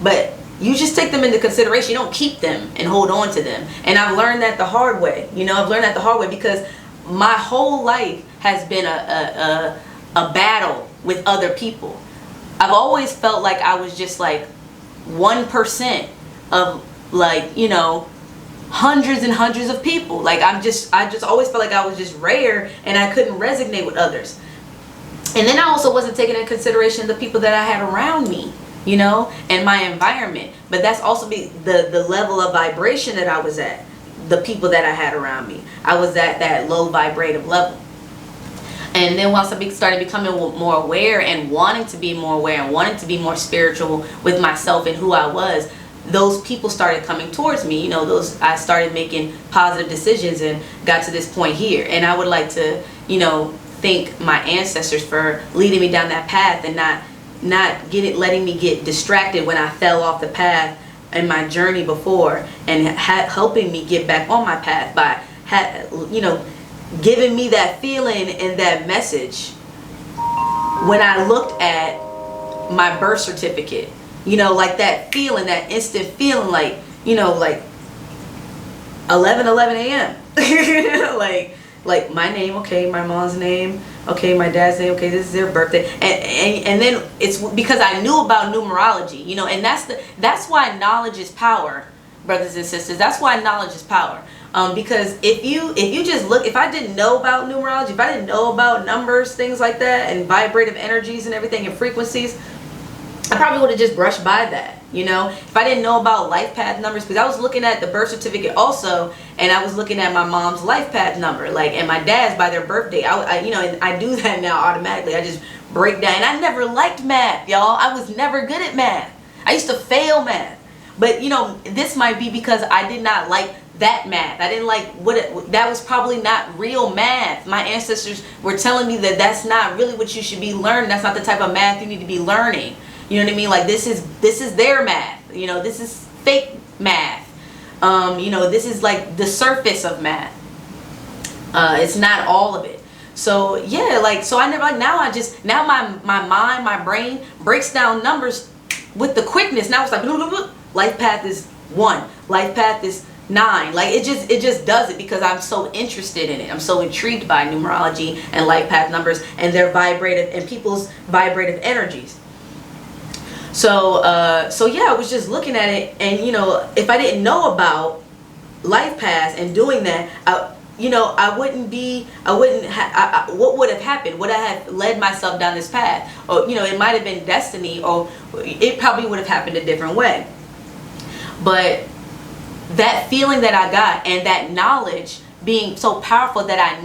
but you just take them into consideration. You don't keep them and hold on to them. And I've learned that the hard way. You know, I've learned that the hard way because my whole life has been a battle with other people. I've always felt like I was just like 1% of, like, you know, hundreds and hundreds of people. Like, I just always felt like I was just rare and I couldn't resonate with others. And then I also wasn't taking into consideration the people that I had around me, you know, and my environment. But that's also the level of vibration that I was at, the people that I had around me. I was at that low vibrative level. And then once I started becoming more aware and wanting to be more aware and wanting to be more spiritual with myself and who I was, those people started coming towards me. You know, I started making positive decisions and got to this point here. And I would like to, you know, thank my ancestors for leading me down that path and not letting me get distracted when I fell off the path in my journey before, and helping me get back on my path by giving me that feeling and that message when I looked at my birth certificate. Like that feeling, that instant feeling, like 11 a.m. like my name, okay, my mom's name, okay, my dad's name, okay, this is their birthday, and then it's because I knew about numerology, and that's why knowledge is power, brothers and sisters. That's why knowledge is power. Because if you just look, if I didn't know about numerology, if I didn't know about numbers, things like that, and vibrative energies and everything, and frequencies, I probably would have just brushed by that. If I didn't know about life path numbers, because I was looking at the birth certificate also, and I was looking at my mom's life path number, and my dad's by their birthday. And I do that now automatically. I just break down. And I never liked math, y'all. I was never good at math. I used to fail math. But this might be because I did not like that math. I didn't like that was probably not real math. My ancestors were telling me that that's not really what you should be learning. That's not the type of math you need to be learning. You know what I mean? Like this is their math. This is fake math. This is like the surface of math. It's not all of it. So yeah, so I never now my mind, my brain breaks down numbers with the quickness. Now it's like life path is 1, life path is 9. Like it just does it because I'm so interested in it. I'm so intrigued by numerology and life path numbers and their vibrative and people's vibrative energies. So yeah, I was just looking at it, and if I didn't know about life paths and doing that, what would have happened? Would I have led myself down this path? Or it might have been destiny, or it probably would have happened a different way. But that feeling that I got and that knowledge being so powerful that I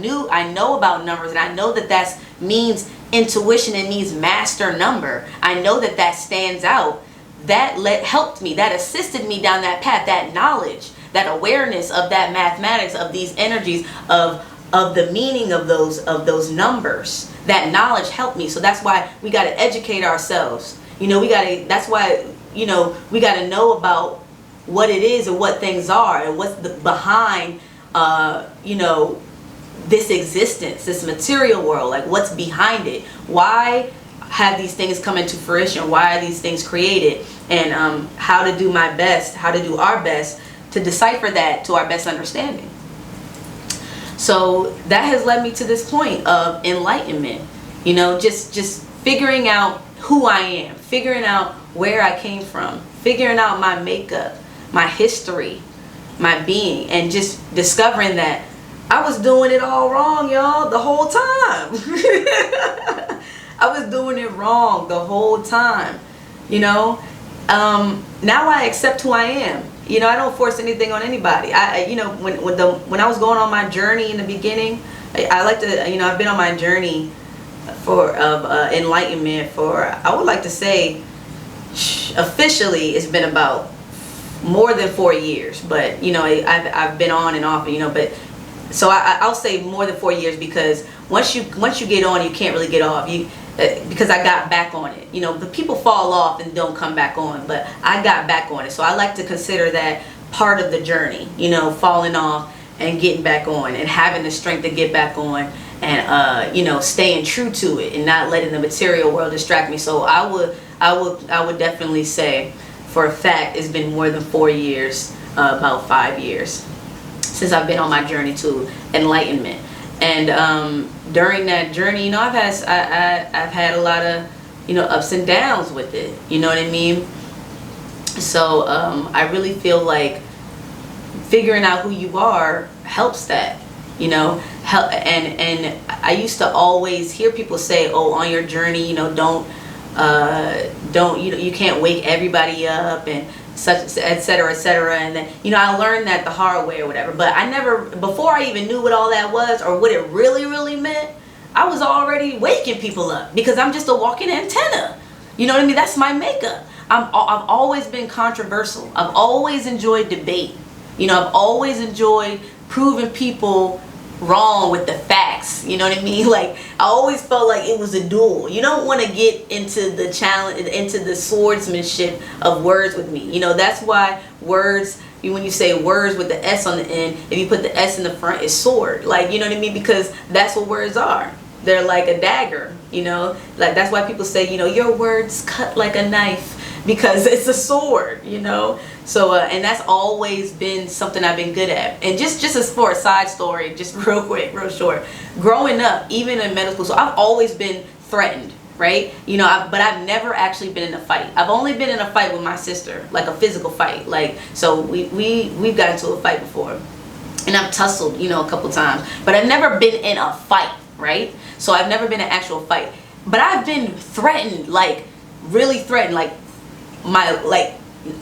know about numbers, and I know that means intuition and means master number. I know that stands out. That helped me, that assisted me down that path, that knowledge, that awareness of that mathematics, of these energies, of the meaning of those numbers. That knowledge helped me. So that's why we got to educate ourselves. That's why we got to know about what it is and what things are and what's behind this existence, this material world, like what's behind it. Why have these things come into fruition? Why are these things created? And how to do our best to decipher that to our best understanding. So that has led me to this point of enlightenment. Just figuring out who I am, figuring out where I came from, figuring out my makeup, my history, my being, and just discovering that I was doing it all wrong, y'all, the whole time. I was doing it wrong the whole time. Now I accept who I am. I don't force anything on anybody. When I was going on my journey in the beginning, I like to, I've been on my journey of enlightenment for, I would like to say, officially it's been about more than 4 years, but I've been on and off, but so I'll say more than 4 years, because once you get on, you can't really get off. Because I got back on it. The people fall off and don't come back on, but I got back on it. So I like to consider that part of the journey, falling off and getting back on and having the strength to get back on, and staying true to it and not letting the material world distract me. So I would definitely say for a fact it's been more than 4 years, about 5 years since I've been on my journey to enlightenment. And during that journey, I've had a lot of ups and downs with it. You know what I mean? So I really feel like figuring out who you are helps that. And I used to always hear people say, "Oh, on your journey, don't you can't wake everybody up and such, etc., etc." And then I learned that the hard way or whatever. But I never, before I even knew what all that was or what it really meant, I was already waking people up because I'm just a walking antenna. You know what I mean? That's my makeup. I've always been controversial. I've always enjoyed debate. I've always enjoyed proving people wrong with the facts. You know what I mean? Like, I always felt like it was a duel. You don't want to get into the challenge, into the swordsmanship of words with me. You know, that's why words, when you say words with the S on the end, if you put the S in the front, it's sword. Like, you know what I mean? Because that's what words are. They're like a dagger, you know? Like, that's why people say, you know, your words cut like a knife, because it's a sword, you know? So, and that's always been something I've been good at. And just as for a side story, just real quick, real short, growing up, even in middle school, so I've always been threatened, right? You know, but I've never actually been in a fight. I've only been in a fight with my sister, like a physical fight. Like, so we've got into a fight before, and I've tussled, you know, a couple times, but I've never been in a fight, right? So I've never been in an actual fight, but I've been threatened, like really threatened, like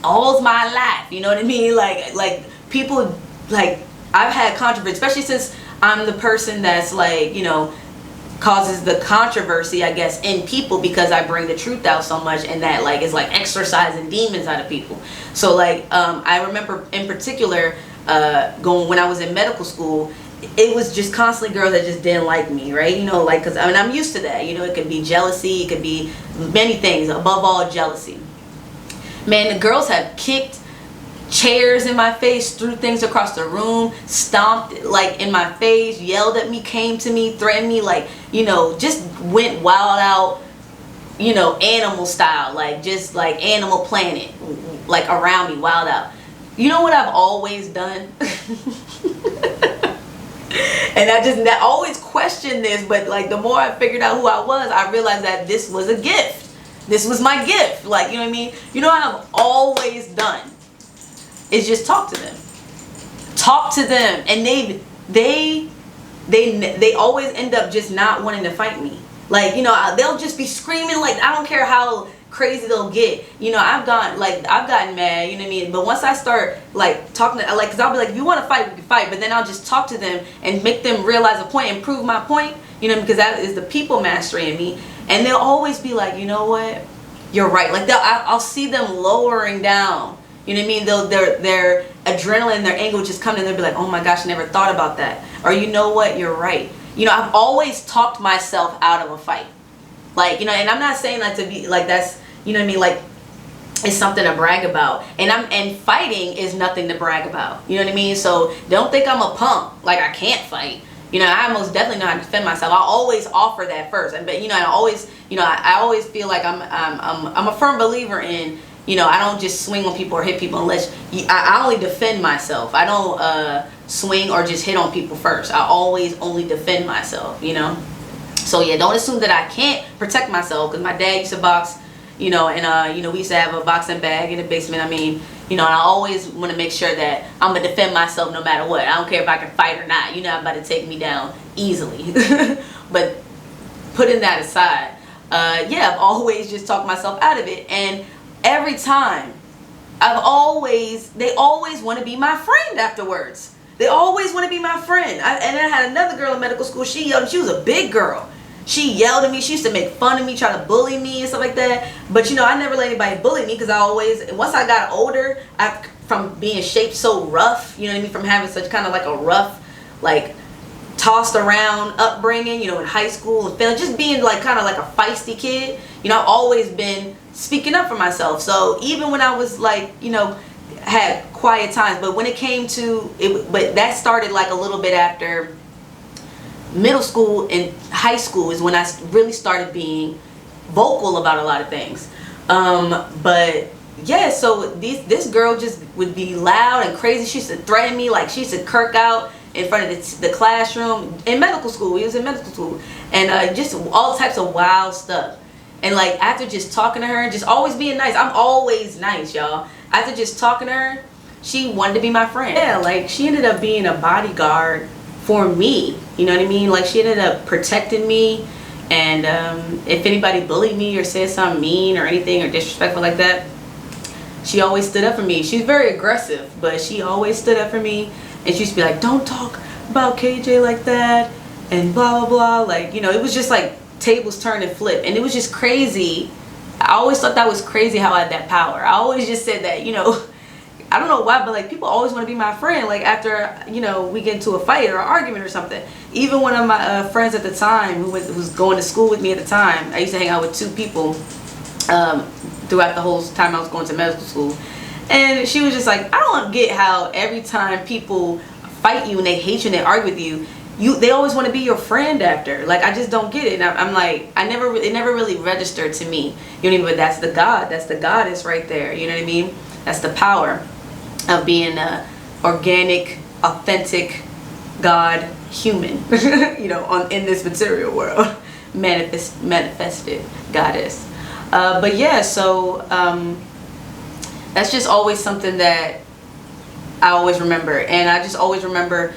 all my life, you know what I mean? Like people, like, I've had controversy, especially since I'm the person that's like, you know, causes the controversy, I guess, in people, because I bring the truth out so much, and that like is like exorcising demons out of people. So like I remember in particular going when I was in medical school, it was just constantly girls that just didn't like me, right? You know, like, because I mean, I'm used to that. You know, it could be jealousy, it could be many things, above all jealousy. Man, the girls have kicked chairs in my face, threw things across the room, stomped like in my face, yelled at me, came to me, threatened me, like, you know, just went wild out, you know, animal style, like just like Animal Planet, like around me, wild out. You know what I've always done? And I always questioned this, but like the more I figured out who I was, I realized that this was a gift. This was my gift. Like, you know what I mean? You know what I've always done is just talk to them. Talk to them. And they always end up just not wanting to fight me. Like, you know, they'll just be screaming, like, I don't care how crazy they'll get. You know, I've gotten mad, you know what I mean? But once I start like talking to, like, because I'll be like, if you want to fight, we can fight, but then I'll just talk to them and make them realize a point and prove my point, you know, because that is the people mastery in me. And they'll always be like, you know what, you're right. Like, I'll see them lowering down, you know what I mean? Their adrenaline, their anger will just come and they'll be like, oh my gosh, I never thought about that. Or, you know what, you're right. You know, I've always talked myself out of a fight. Like, you know, and I'm not saying that to be like, that's, you know what I mean, like, it's something to brag about. And fighting is nothing to brag about. You know what I mean? So don't think I'm a punk, like I can't fight. You know, I most definitely know how to defend myself. I always offer that first. But, you know, I always feel like I'm a firm believer in, you know, I don't just swing on people or hit people unless I only defend myself. I don't swing or just hit on people first. I always only defend myself, you know. So yeah, don't assume that I can't protect myself, because my dad used to box, you know, and you know, we used to have a boxing bag in the basement. I mean, you know, and I always want to make sure that I'm gonna defend myself no matter what. I don't care if I can fight or not. You're not about to take me down easily. But putting that aside, yeah, I've always just talked myself out of it, and every time they always want to be my friend afterwards. They always want to be my friend. And I had another girl in medical school. She yelled. She was a big girl. She yelled at me. She used to make fun of me, try to bully me and stuff like that. But, you know, I never let anybody bully me, because once I got older, from being shaped so rough, you know what I mean, from having such kind of like a rough, like, tossed around upbringing, you know, in high school, and just being like kind of like a feisty kid, you know, I've always been speaking up for myself. So even when I was like, you know, had quiet times, but when it came to it, but that started like a little bit after middle school and high school is when I really started being vocal about a lot of things. But yeah, so this girl just would be loud and crazy. She used to threaten me, like she used to kirk out in front of the classroom in medical school. We was in medical school, and just all types of wild stuff. And like after just talking to her, just always being nice. I'm always nice, y'all. After just talking to her, she wanted to be my friend. Yeah, like she ended up being a bodyguard for me. You know what I mean? Like she ended up protecting me. And if anybody bullied me or said something mean or anything or disrespectful like that, she always stood up for me. She's very aggressive, but she always stood up for me. And she used to be like, don't talk about KJ like that, and blah, blah, blah. Like, you know, it was just like tables turn and flip. And it was just crazy. I always thought that was crazy how I had that power. I always just said that, you know, I don't know why, but like people always want to be my friend. Like after, you know, we get into a fight or an argument or something. Even one of my friends at the time who was going to school with me at the time, I used to hang out with 2 people throughout the whole time I was going to medical school. And she was just like, I don't get how every time people fight you and they hate you and they argue with you, they always want to be your friend after. Like, I just don't get it. And I'm like, it never really registered to me. You know what I mean? But that's the God, that's the goddess right there. You know what I mean? That's the power of being a organic, authentic God human, you know, in this material world. Manifested goddess. But yeah, so that's just always something that I always remember. And I just always remember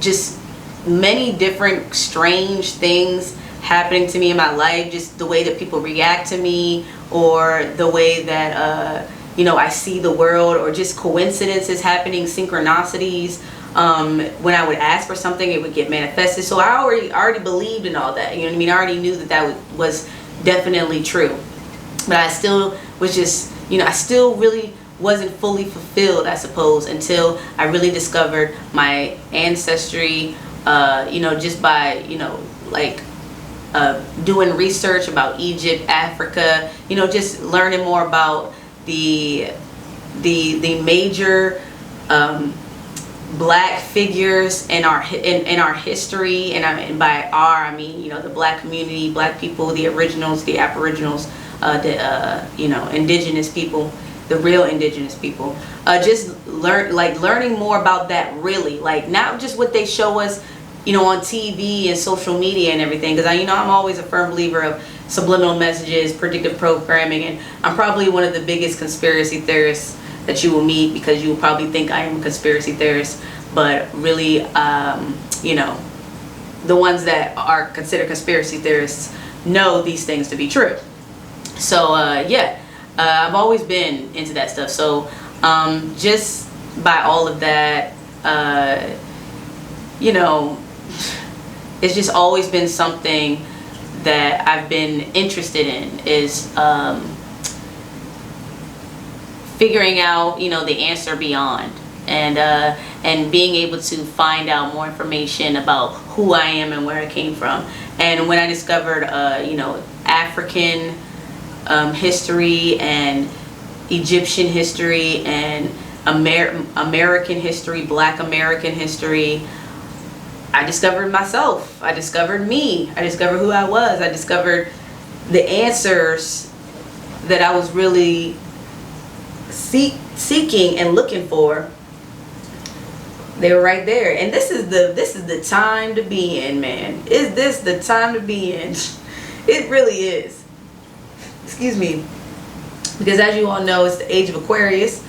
just many different strange things happening to me in my life, just the way that people react to me, or the way that you know, I see the world, or just coincidences happening, synchronicities. When I would ask for something, it would get manifested. So I already believed in all that, you know what I mean? I already knew that was definitely true. But I still was just, you know, I still really wasn't fully fulfilled, I suppose, until I really discovered my ancestry, you know, just by, you know, like doing research about Egypt, Africa, you know, just learning more about the major black figures in our history, and by our, I mean, you know, the black community, black people, the originals, the aboriginals, you know, indigenous people, the real indigenous people. Just learning more about that, really, like not just what they show us, you know, on TV and social media and everything, because you know, I'm always a firm believer of subliminal messages, predictive programming, and I'm probably one of the biggest conspiracy theorists that you will meet, because you will probably think I am a conspiracy theorist, but really, you know, the ones that are considered conspiracy theorists know these things to be true. So yeah, I've always been into that stuff. So just by all of that, you know, it's just always been something that I've been interested in, is figuring out, you know, the answer beyond, and being able to find out more information about who I am and where I came from. And when I discovered, you know, African history and Egyptian history and American history, Black American history, I discovered myself. I discovered me. I discovered who I was. I discovered the answers that I was really seeking and looking for. They were right there. And this is the time to be in, man. Is this the time to be in? It really is. Excuse me. Because as you all know, it's the age of Aquarius.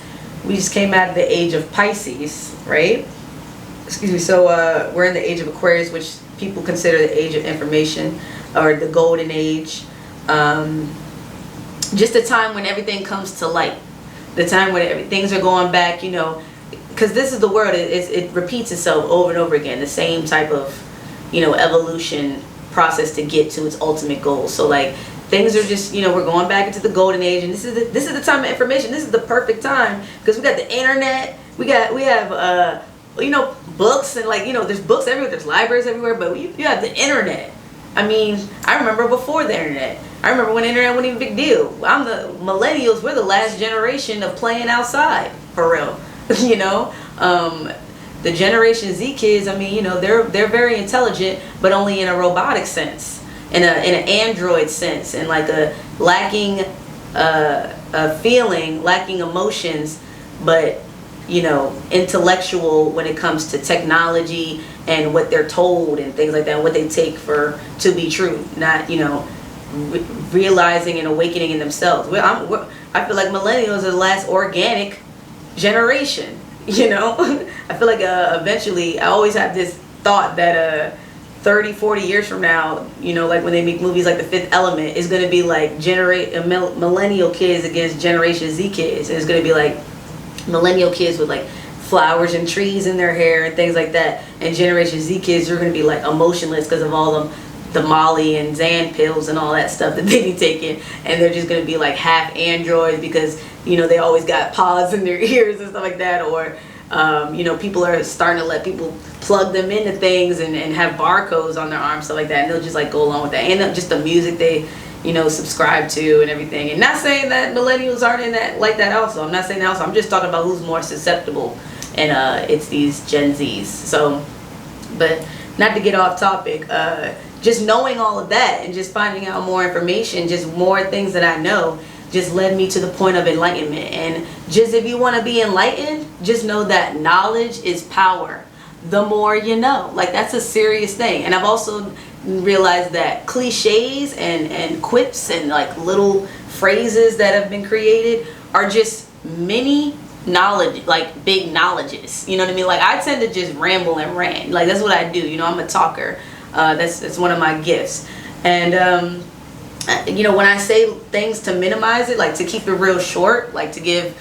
We just came out of the age of Pisces, right? Excuse me. So we're in the age of Aquarius, which people consider the age of information, or the golden age. Just a time when everything comes to light. The time when things are going back, you know, because this is the world. It repeats itself over and over again. The same type of, you know, evolution process to get to its ultimate goal. So like, things are just, you know, we're going back into the golden age, and this is the time of information. This is the perfect time, because we got the internet. We have you know, books, and like, you know, there's books everywhere. There's libraries everywhere, but you have the internet. I mean, I remember before the internet. I remember when the internet wasn't even a big deal. I'm the millennials. We're the last generation of playing outside, for real. You know, the Generation Z kids, I mean, you know, they're very intelligent, but only in a robotic sense, in an android sense, and like a lacking a feeling, lacking emotions, but, you know, intellectual when it comes to technology and what they're told and things like that, and what they take to be true, not, you know, realizing and awakening in themselves. I feel like millennials are the last organic generation, you know. I feel like eventually, I always have this thought that 30-40 years from now, you know, like when they make movies like The Fifth Element, is going to be like millennial kids against Generation Z kids, and it's going to be like millennial kids with like flowers and trees in their hair and things like that, and Generation Z kids are going to be like emotionless because of all the Molly and Xan pills and all that stuff that they be taking, and they're just gonna be like half androids because, you know, they always got pods in their ears and stuff like that. Or you know, people are starting to let people plug them into things and have barcodes on their arms, stuff like that, and they'll just like go along with that. And just the music they, you know, subscribe to and everything. And not saying that millennials aren't in that like that also. I'm not saying that also. I'm just talking about who's more susceptible, and it's these Gen Zs. So, but not to get off topic, just knowing all of that and just finding out more information, just more things that I know, just led me to the point of enlightenment. And just if you want to be enlightened, just know that knowledge is power. The more you know, like that's a serious thing. And I've also realized that cliches and quips and like little phrases that have been created are just mini knowledge, like big knowledges. You know what I mean? Like I tend to just ramble and rant. Like that's what I do. You know, I'm a talker. That's one of my gifts. And you know, when I say things to minimize it, like to keep it real short, like to give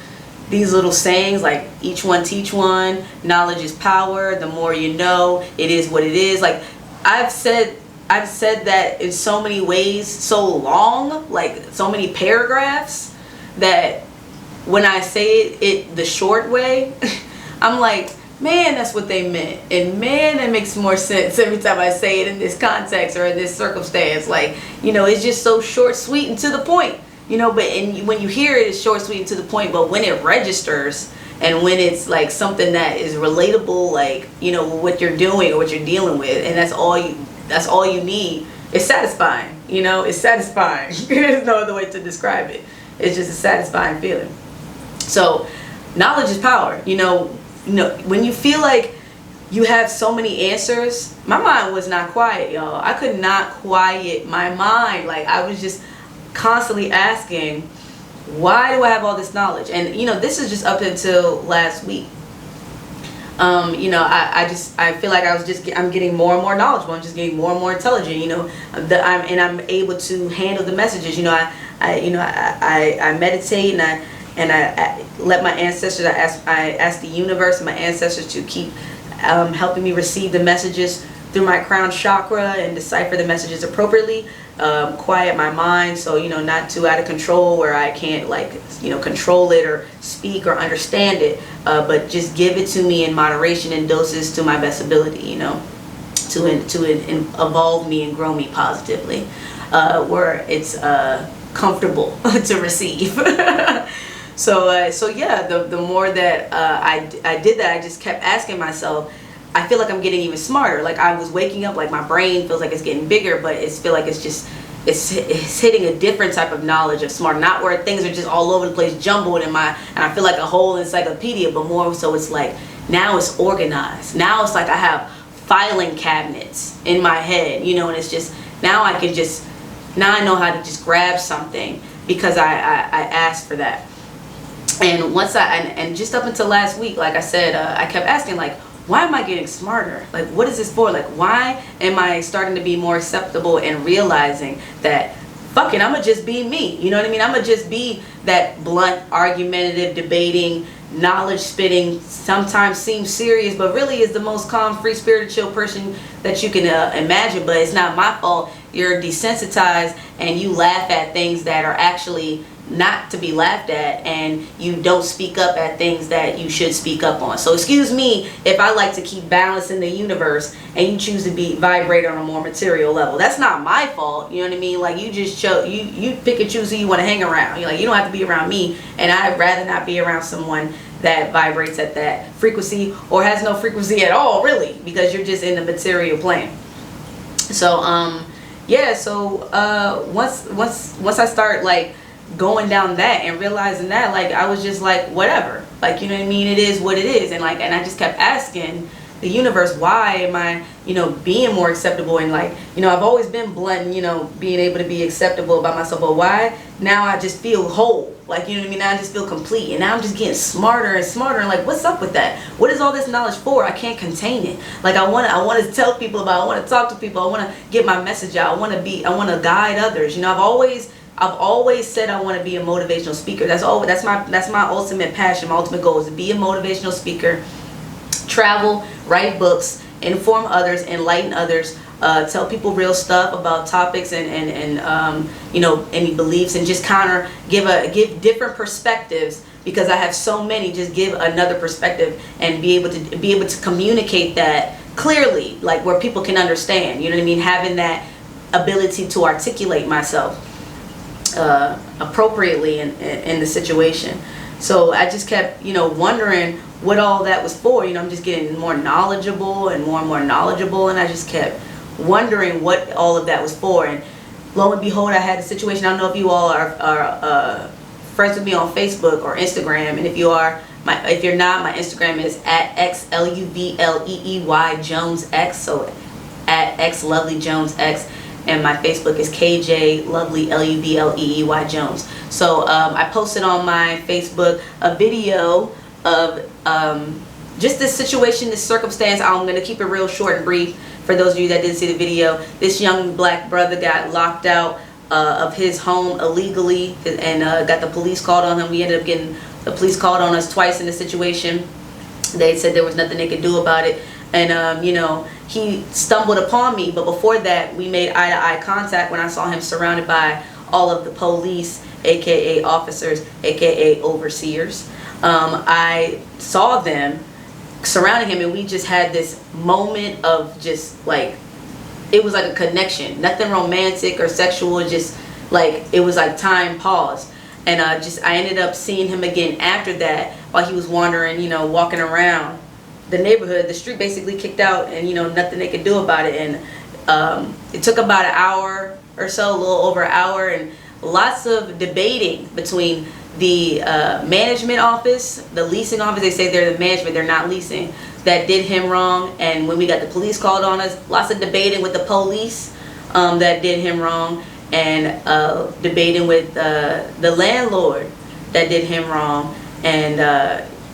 these little sayings like each one teach one, knowledge is power, the more you know, it is what it is. Like I've said that in so many ways, so long, like so many paragraphs, that when I say it the short way, I'm like, man, that's what they meant. And man, that makes more sense every time I say it in this context or in this circumstance. Like, you know, it's just so short, sweet, and to the point. You know, but when you hear it, it's short, sweet, and to the point. But when it registers and when it's like something that is relatable, like, you know, what you're doing or what you're dealing with, and that's all you need, it's satisfying. You know, it's satisfying. There's no other way to describe it. It's just a satisfying feeling. So knowledge is power. You know, when you feel like you have so many answers, my mind was not quiet, y'all. I could not quiet my mind. Like I was just constantly asking, why do I have all this knowledge? And you know, this is just up until last week. You know, I feel like I'm getting more and more knowledgeable. I'm just getting more and more intelligent. You know, I'm able to handle the messages. You know, I meditate and I let my ancestors. I ask the universe and my ancestors to keep helping me receive the messages through my crown chakra and decipher the messages appropriately. Quiet my mind, so you know, not too out of control where I can't, like, you know, control it or speak or understand it, but just give it to me in moderation and doses to my best ability, you know, to evolve me and grow me positively, where it's comfortable to receive. So yeah, the more that I did that, I just kept asking myself, I feel like I'm getting even smarter. Like I was waking up, like my brain feels like it's getting bigger, but it's feel like it's hitting a different type of knowledge of smart, not where things are just all over the place, jumbled and I feel like a whole encyclopedia, but more so it's like now it's organized. Now it's like I have filing cabinets in my head, you know, and it's just now I know how to just grab something because I asked for that. And once and just up until last week, like I said, I kept asking, like, why am I getting smarter? Like, what is this for? Like, why am I starting to be more acceptable and realizing that, fuck it, I'm going to just be me. You know what I mean? I'm going to just be that blunt, argumentative, debating, knowledge spitting, sometimes seems serious, but really is the most calm, free-spirited, chill person that you can imagine. But it's not my fault. You're desensitized and you laugh at things that are actually not to be laughed at, and you don't speak up at things that you should speak up on. So excuse me if I like to keep balance in the universe and you choose to vibrate on a more material level. That's not my fault. You know what I mean? Like you just you pick and choose who you want to hang around. You're like, you don't have to be around me, and I'd rather not be around someone that vibrates at that frequency or has no frequency at all, really, because you're just in the material plane. So yeah, so once I start like going down that and realizing that, like, I was just like, whatever, like, you know what I mean, it is what it is. And like, and I just kept asking the universe, why am I, you know, being more acceptable? And like, you know, I've always been blunt and, you know, being able to be acceptable about myself, but why now I just feel whole, like, you know what I mean, now I just feel complete, and now I'm just getting smarter and smarter, and like, what's up with that? What is all this knowledge for? I can't contain it. Like, I want to tell people about it. I want to talk to people. I want to get my message out. I want to guide others. You know, I've always said I want to be a motivational speaker. That's my ultimate passion. My ultimate goal is to be a motivational speaker, travel, write books, inform others, enlighten others tell people real stuff about topics and you know, any beliefs, and just give different perspectives, because I have so many. Just give another perspective and be able to communicate that clearly, like where people can understand. You know what I mean? Having that ability to articulate myself appropriately in the situation. So I just kept, you know, wondering what all that was for. You know, I'm just getting more knowledgeable and more knowledgeable, and I just kept wondering what all of that was for. And lo and behold, I had a situation. I don't know if you all are friends with me on Facebook or Instagram, and if you are, if you're not, my Instagram is @XLUVLEEY_Jones_X, so @XLovelyJonesX, and my Facebook is KJLovelyLUVLEEY_Jones. So I posted on my Facebook a video of just this situation, this circumstance. I'm going to keep it real short and brief for those of you that didn't see the video. This young black brother got locked out of his home illegally, and got the police called on him. We ended up getting the police called on us twice in this situation. They said there was nothing they could do about it, and you know, he stumbled upon me. But before that, we made eye-to-eye contact when I saw him surrounded by all of the police, aka officers, aka overseers. I saw them surrounding him, and we just had this moment of just like, it was like a connection, nothing romantic or sexual, just like, it was like time paused. And I ended up seeing him again after that, while he was wandering, you know, walking around the neighborhood. The street basically kicked out, and you know, nothing they could do about it. And it took about an hour or so, a little over an hour, and lots of debating between the management office, the leasing office. They say they're the management, they're not leasing, that did him wrong. And when we got the police called on us, lots of debating with the police that did him wrong, and debating with the landlord that did him wrong, and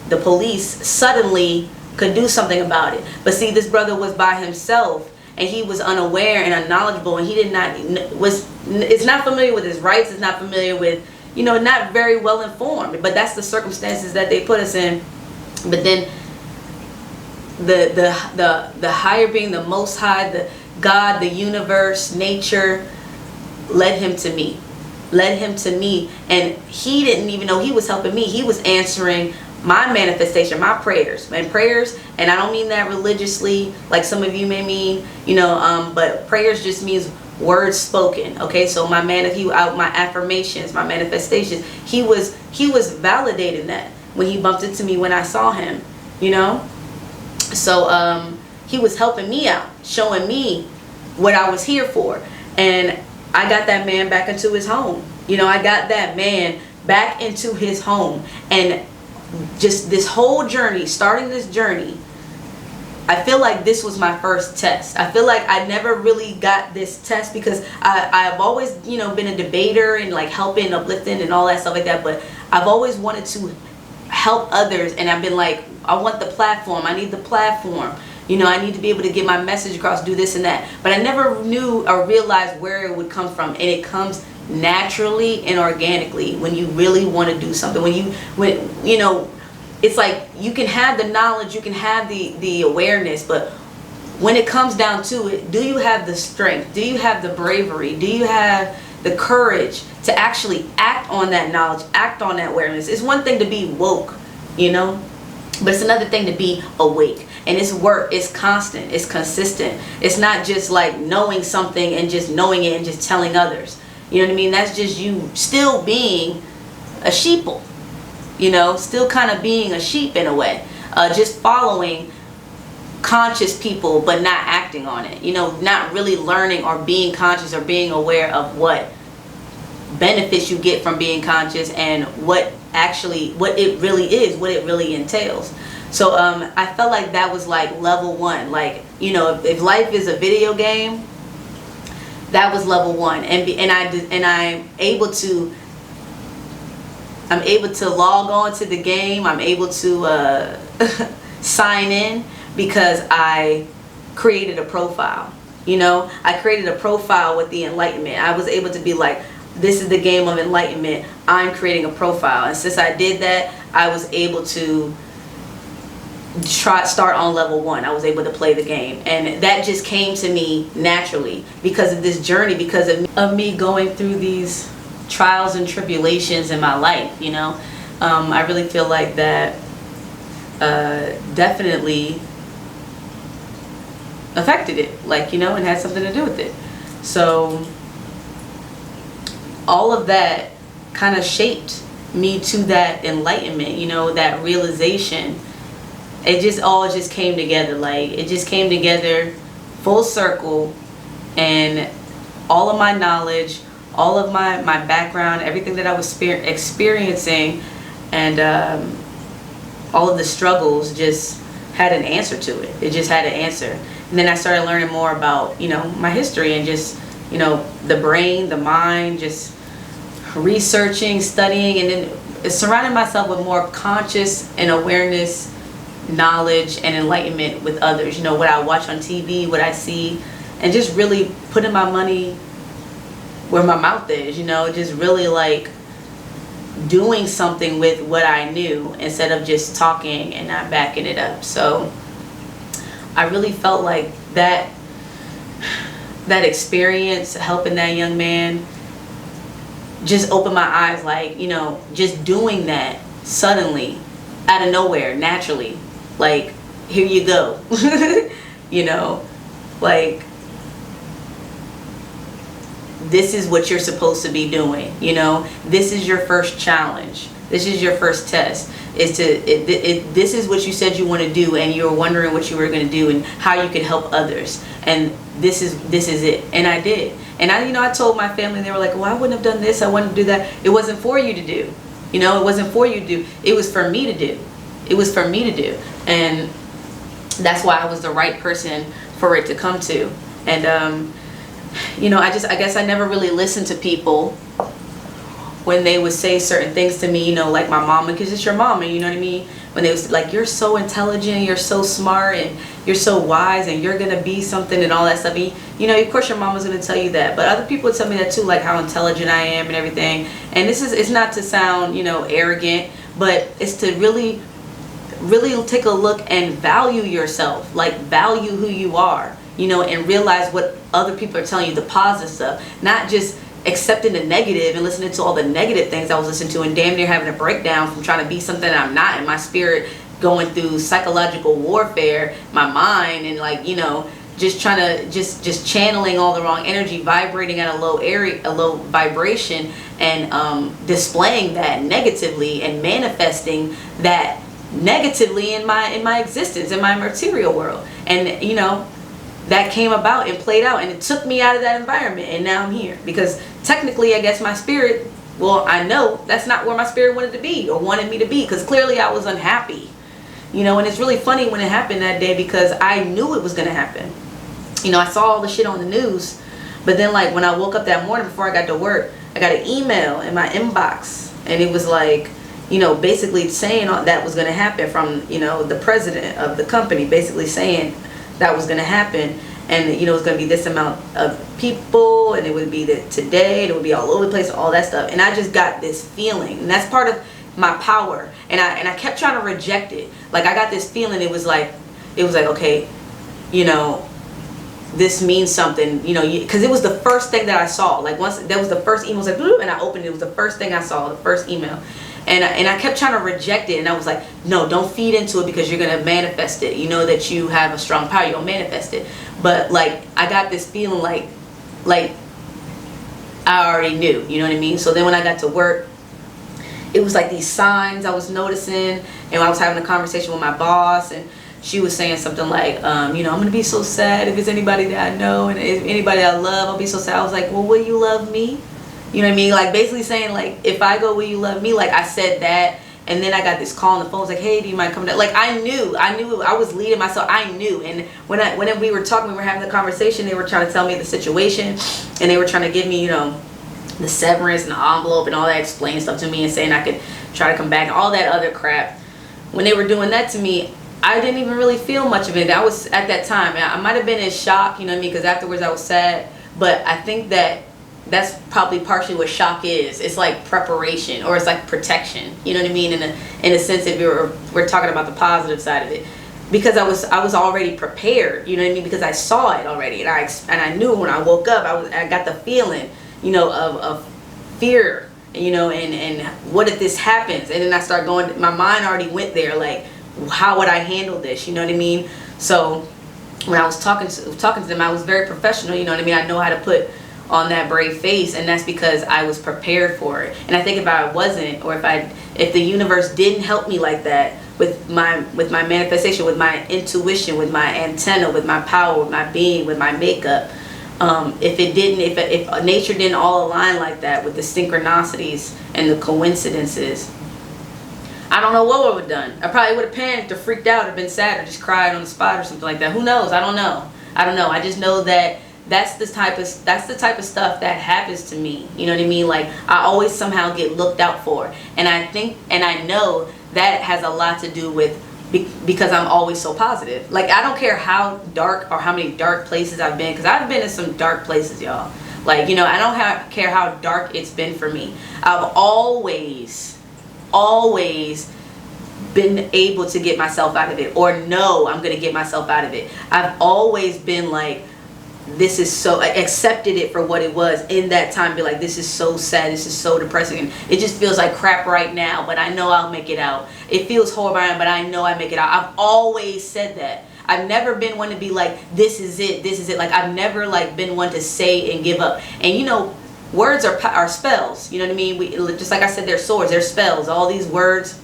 the police suddenly could do something about it. But see, this brother was by himself, and he was unaware and unknowledgeable, and he is not familiar with his rights, is not familiar with, you know, not very well informed. But that's the circumstances that they put us in. But then the higher being, the Most High, the God, the universe, nature, led him to me, and he didn't even know he was helping me. He was answering my manifestation, my prayers, and I don't mean that religiously like some of you may mean, you know, but prayers just means words spoken. Okay, so my affirmations, my manifestations, he was validating that when he bumped into me when I saw him, you know. So he was helping me out, showing me what I was here for. And I got that man back into his home. You know, I got that man back into his home. And just this whole journey, starting this journey, I feel like this was my first test. I feel like I never really got this test, because I've always, you know, been a debater and like helping, uplifting and all that stuff like that. But I've always wanted to help others, and I've been like, I want the platform. I need the platform. You know, I need to be able to get my message across, do this and that. But I never knew or realized where it would come from. And it comes naturally and organically when you really want to do something. When you know, it's like you can have the knowledge, you can have the awareness, but when it comes down to it, do you have the strength? Do you have the bravery? Do you have the courage to actually act on that knowledge, act on that awareness? It's one thing to be woke, you know, but it's another thing to be awake. And it's work, it's constant, it's consistent. It's not just like knowing something and just knowing it and just telling others. You know what I mean? That's just you still being a sheeple, you know, still kind of being a sheep in a way. Just following conscious people but not acting on it. You know, not really learning or being conscious or being aware of what benefits you get from being conscious and what it really is, what it really entails. So I felt like that was like level one. Like, you know, if life is a video game, that was level one. And I'm able to log on to the game. I'm able to sign in because I created a profile. You know, I created a profile with the Enlightenment. I was able to be like, this is the game of Enlightenment. I'm creating a profile. And since I did that, I was able to start on level 1. I was able to play the game, and that just came to me naturally because of this journey, because of me going through these trials and tribulations in my life, you know. I really feel like that definitely affected it, like, you know, and had something to do with it. So all of that kind of shaped me to that enlightenment, you know, that realization. It just all just came together, like it just came together full circle, and all of my knowledge, all of my background, everything that I was experiencing, and all of the struggles just had an answer to it. It just had an answer. And then I started learning more about, you know, my history, and just, you know, the brain, the mind, just researching, studying, and then surrounding myself with more conscious and awareness, knowledge, and enlightenment with others. You know, what I watch on TV, what I see, and just really putting my money where my mouth is, you know, just really like doing something with what I knew instead of just talking and not backing it up. So I really felt like that experience helping that young man just opened my eyes, like, you know, just doing that suddenly out of nowhere, naturally, like, here you go. You know, like, this is what you're supposed to be doing, you know. This is your first challenge, this is your first test, is to this is what you said you want to do, and you were wondering what you were going to do and how you could help others, and this is it. And I did. And I, you know, I told my family, and they were like, well, I wouldn't have done this, I wouldn't do that. It wasn't for you to do, you know, it wasn't for you to do, it was for me to do. It was for me to do. And that's why I was the right person for it to come to. And you know, I guess I never really listened to people when they would say certain things to me, you know, like my mama, because it's your mama, you know what I mean? When they was like, you're so intelligent, you're so smart, and you're so wise, and you're gonna be something, and all that stuff. You know, of course your mama's gonna tell you that, but other people would tell me that too, like how intelligent I am and everything. And it's not to sound, you know, arrogant, but it's to really take a look and value yourself, like value who you are, you know, and realize what other people are telling you, the positive stuff, not just accepting the negative and listening to all the negative things I was listening to, and damn near having a breakdown from trying to be something that I'm not, in my spirit going through psychological warfare, my mind, and like, you know, just trying to just channeling all the wrong energy, vibrating at a low vibration, and displaying that negatively and manifesting that negatively in my existence, in my material world. And you know, that came about and played out, and it took me out of that environment, and now I'm here. Because technically, I guess my spirit, well, I know that's not where my spirit wanted to be or wanted me to be, because clearly I was unhappy, you know. And it's really funny when it happened that day, because I knew it was going to happen. You know, I saw all the shit on the news, but then like when I woke up that morning before I got to work, I got an email in my inbox, and it was like, you know, basically saying that was going to happen from, you know, the president of the company, basically saying that was going to happen, and you know, it's going to be this amount of people, and it would be that today, and it would be all over the place, all that stuff. And I just got this feeling, and that's part of my power, and I kept trying to reject it. Like, I got this feeling, it was like okay, you know, this means something, you know, because it was the first thing that I saw. Like, once that was the first email, was like, and I opened it, it was the first thing I saw, the first email. And I kept trying to reject it, and I was like, no, don't feed into it, because you're going to manifest it. You know that you have a strong power, you'll manifest it. But like, I got this feeling like I already knew, you know what I mean? So then when I got to work, it was like these signs I was noticing, and I was having a conversation with my boss, and she was saying something like, you know, I'm going to be so sad if it's anybody that I know, and if anybody I love, I'll be so sad. I was like, well, will you love me? You know what I mean? Like, basically saying, like, if I go, will you love me? Like, I said that, and then I got this call on the phone. I was like, hey, do you mind coming down? Like, I knew I was leading myself. I knew. And when we were talking, we were having the conversation, they were trying to tell me the situation, and they were trying to give me, you know, the severance and the envelope and all that, explaining stuff to me and saying I could try to come back and all that other crap. When they were doing that to me, I didn't even really feel much of it. I was, at that time, I might have been in shock, you know what I mean? Because afterwards I was sad. But I think that's probably partially what shock is. It's like preparation, or it's like protection. You know what I mean? In a sense, if we're talking about the positive side of it. because I was already prepared, you know what I mean, because I saw it already, and I knew when I woke up, I got the feeling, you know, of fear, you know, and what if this happens, and then I start going, my mind already went there, like, how would I handle this, you know what I mean? So when I was talking to them, I was very professional, you know what I mean? I know how to put on that brave face, and that's because I was prepared for it. And I think if I wasn't, or if the universe didn't help me like that with my manifestation, with my intuition, with my antenna, with my power, with my being, with my makeup, if nature didn't all align like that with the synchronicities and the coincidences, I don't know what I would have done. I probably would have panicked or freaked out or been sad or just cried on the spot or something like that. Who knows? I don't know. I just know that that's the type of stuff that happens to me. You know what I mean? Like, I always somehow get looked out for. And I think, and I know that has a lot to do with because I'm always so positive. Like, I don't care how dark or how many dark places I've been, because I've been in some dark places, y'all. Like, you know, I don't care how dark it's been for me. I've always been able to get myself out of it, or know I'm going to get myself out of it. I've always been like, this is so, I accepted it for what it was in that time, be like, this is so sad, this is so depressing, and it just feels like crap right now, but I know I'll make it out. It feels horrible, but I know I make it out. I've always said that. I've never been one to be like, this is it. Like, I've never like been one to say and give up. And you know, words are spells, you know what I mean? Just like I said, they're swords, they're spells. All these words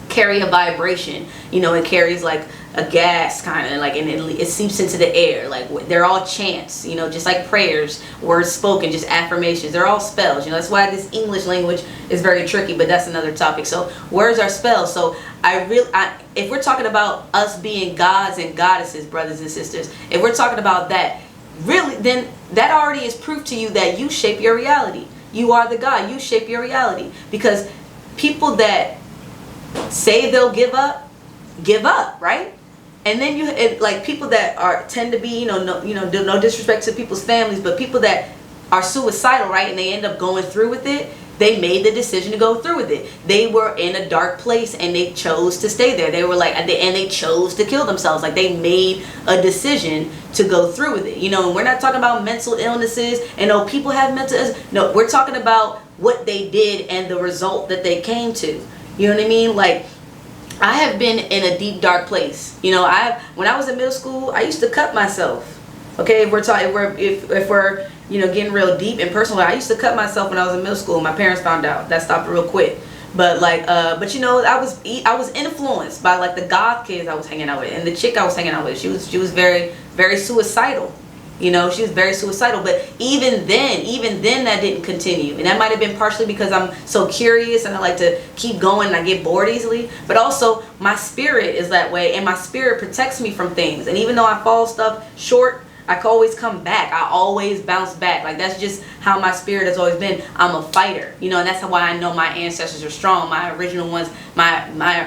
carry a vibration, you know, it carries like a gas kind of like, and it seeps into the air. Like, they're all chants, you know, just like prayers, words spoken, just affirmations. They're all spells, you know. That's why this English language is very tricky, but that's another topic. So words are spells. So if we're talking about us being gods and goddesses, brothers and sisters, if we're talking about that, really, then that already is proof to you that you shape your reality. You are the God. You shape your reality. Because people that say they'll give up, right? And then like people that tend to be, no disrespect to people's families, but people that are suicidal, right? And they end up going through with it. They made the decision to go through with it. They were in a dark place and they chose to stay there. They were like, and they chose to kill themselves. Like, they made a decision to go through with it. You know, and we're not talking about mental illnesses and people have mental illness. No, we're talking about what they did and the result that they came to. You know what I mean? Like, I have been in a deep, dark place. You know, when I was in middle school, I used to cut myself. Okay, if we're getting real deep and personal, I used to cut myself when I was in middle school. My parents found out. That stopped real quick. But like, I was influenced by like the goth kids I was hanging out with, and the chick I was hanging out with. She was very, very suicidal. You know, she was very suicidal. But even then that didn't continue. And that might have been partially because I'm so curious and I like to keep going and I get bored easily. But also, my spirit is that way, and my spirit protects me from things. And even though I fall stuff short, I can always come back. I always bounce back. Like, that's just how my spirit has always been. I'm a fighter, you know, and that's why I know my ancestors are strong. My original ones, my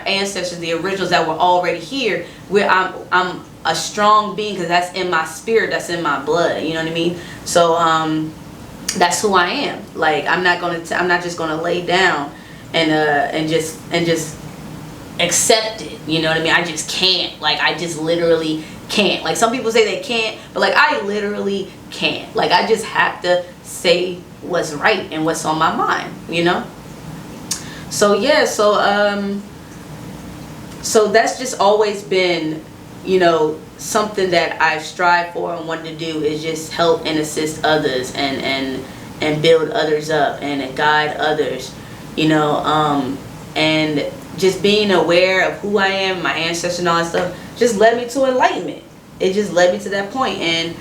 ancestors, the originals that were already here, where I'm a strong being, because that's in my spirit, that's in my blood, you know what I mean? So that's who I am. Like, I'm not just gonna lay down and just accept it, you know what I mean? I just can't. Like, I just literally can't. Like, some people say they can't, but like, I literally can't. Like, I just have to say what's right and what's on my mind, you know? So yeah, so that's just always been, you know, something that I've strived for and wanted to do, is just help and assist others and build others up and guide others, you know, and just being aware of who I am, my ancestors and all that stuff, just led me to enlightenment. It just led me to that point. And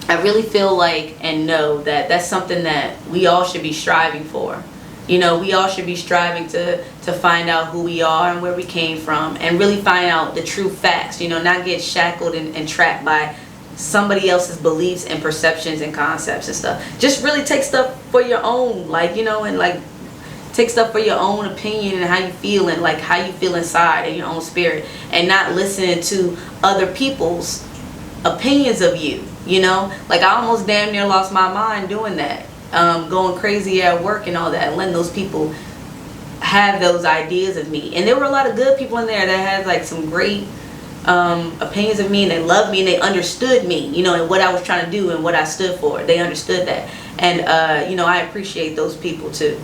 I really feel like and know that that's something that we all should be striving for. You know, we all should be striving to find out who we are and where we came from, and really find out the true facts, you know, not get shackled and trapped by somebody else's beliefs and perceptions and concepts and stuff. Just really take stuff for your own, like, you know, and like take stuff for your own opinion and how you feel, and like how you feel inside in your own spirit, and not listen to other people's opinions of you, you know. Like, I almost damn near lost my mind doing that. Going crazy at work and all that, letting those people have those ideas of me. And there were a lot of good people in there that had like some great opinions of me, and they loved me, and they understood me, you know, and what I was trying to do and what I stood for. They understood that. And you know, I appreciate those people too.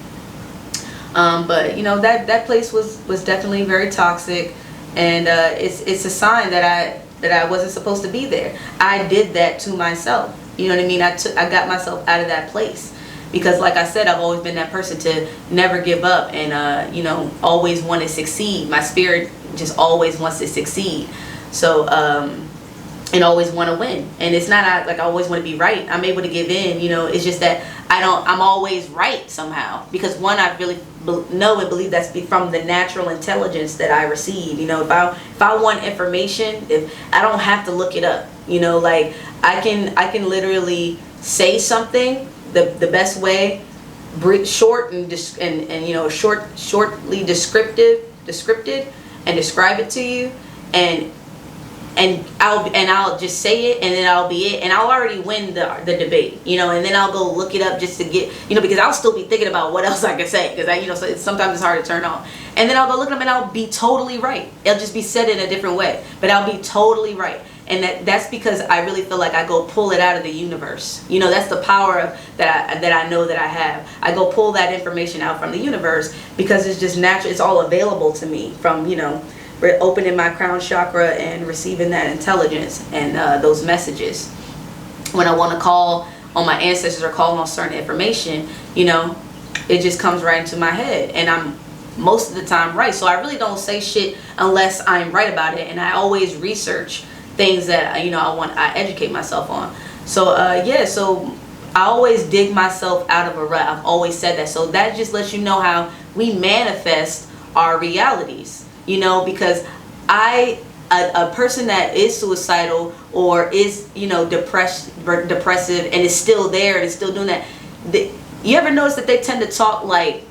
But you know, that place was definitely very toxic, and it's a sign that I wasn't supposed to be there. I did that to myself. You know what I mean? I got myself out of that place, because like I said, I've always been that person to never give up, and you know, always want to succeed. My spirit just always wants to succeed. So and always want to win. And it's not like I always want to be right. I'm able to give in, you know. It's just that I'm always right somehow, because one, I really know and believe that's from the natural intelligence that I receive. You know, if I want information, if I don't have to look it up, you know, like I can literally say something the best way, short and you know, shortly descriptive and describe it to you, and I'll just say it, and then I'll be it, and I'll already win the debate, you know. And then I'll go look it up just to get, you know, because I'll still be thinking about what else I can say, because you know, so sometimes it's hard to turn on. And then I'll go look it up, and I'll be totally right. It'll just be said in a different way, but I'll be totally right. And that's because I really feel like I go pull it out of the universe. You know, that's the power that I know that I have. I go pull that information out from the universe, because it's just natural. It's all available to me from, you know, opening my crown chakra and receiving that intelligence and those messages. When I want to call on my ancestors or call on certain information, you know, it just comes right into my head, and I'm most of the time right. So I really don't say shit unless I'm right about it, and I always research things that, you know, I educate myself on. So yeah, so I always dig myself out of a rut. I've always said that. So that just lets you know how we manifest our realities. You know, because a person that is suicidal or is, you know, depressive and is still there and is still doing that, you ever notice that they tend to talk like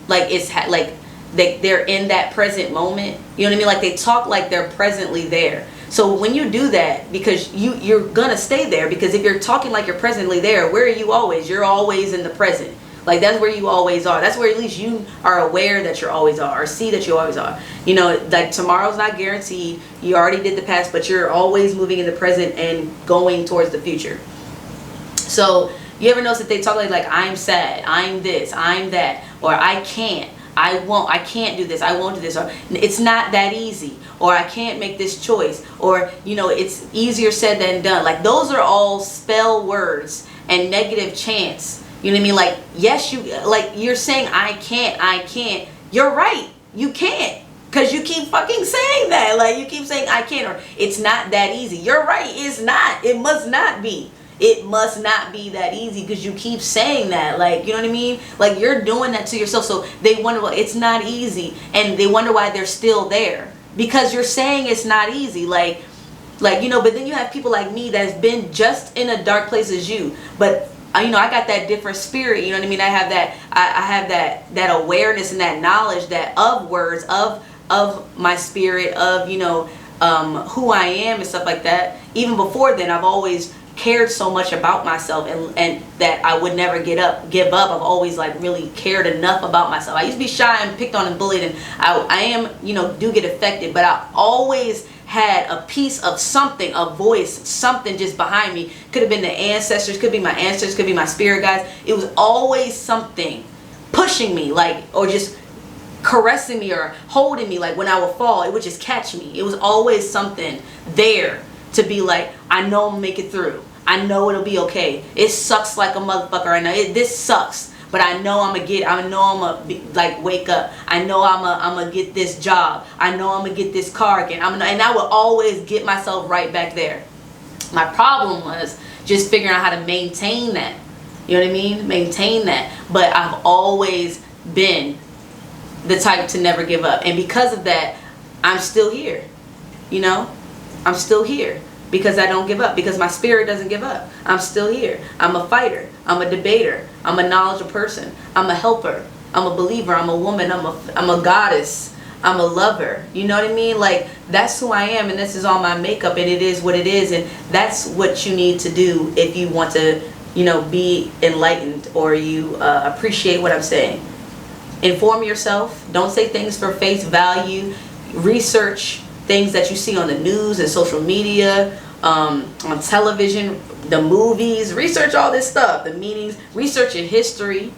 it's like they're in that present moment? You know what I mean? Like they talk like they're presently there. So when you do that, because you're gonna stay there, because if you're talking like you're presently there, where are you always? You're always in the present. Like that's where you always are. That's where at least you are aware that you always are, or see that you always are. You know, like tomorrow's not guaranteed. You already did the past, but you're always moving in the present and going towards the future. So you ever notice that they talk like I'm sad, I'm this, I'm that, or I can't, I won't, I can't do this, I won't do this, or it's not that easy, or I can't make this choice, or, you know, it's easier said than done. Like those are all spell words and negative chants. You know what I mean? Like, yes, you're saying I can't. You're right. You can't. Because you keep fucking saying that. Like, you keep saying I can't, or it's not that easy. You're right. It's not. It must not be. It must not be that easy, because you keep saying that. Like, you know what I mean? Like, you're doing that to yourself. So they wonder, well, it's not easy. And they wonder why they're still there. Because you're saying it's not easy. Like, you know, but then you have people like me that's been just in a dark place as you. But you know, I got that different spirit, you know what I mean? I have that awareness and that knowledge that of words, of my spirit, of, you know, who I am and stuff like that. Even before then, I've always cared so much about myself, and that I would never give up. I've always like really cared enough about myself. I used to be shy and picked on and bullied, and I am, you know, do get affected, but I always had a piece of something, a voice, something just behind me. Could have been the ancestors, could be my ancestors, could be my spirit guides. It was always something pushing me, like, or just caressing me or holding me. Like when I would fall, it would just catch me. It was always something there to be like, I know I'm gonna make it through. I know it'll be okay. It sucks like a motherfucker right now. This sucks. But I know I'm gonna like wake up. I know I'm gonna get this job. I know I'm gonna get this car again. And I would always get myself right back there. My problem was just figuring out how to maintain that. You know what I mean? Maintain that. But I've always been the type to never give up. And because of that, I'm still here. You know? I'm still here. Because I don't give up. Because my spirit doesn't give up. I'm still here. I'm a fighter. I'm a debater. I'm a knowledgeable person. I'm a helper. I'm a believer. I'm a woman. I'm a goddess. I'm a lover. You know what I mean? Like, that's who I am, and this is all my makeup, and it is what it is. And that's what you need to do if you want to, you know, be enlightened, or you appreciate what I'm saying. Inform yourself. Don't say things for face value. Research things that you see on the news and social media, on television, the movies. Research all this stuff, the meanings, research your history,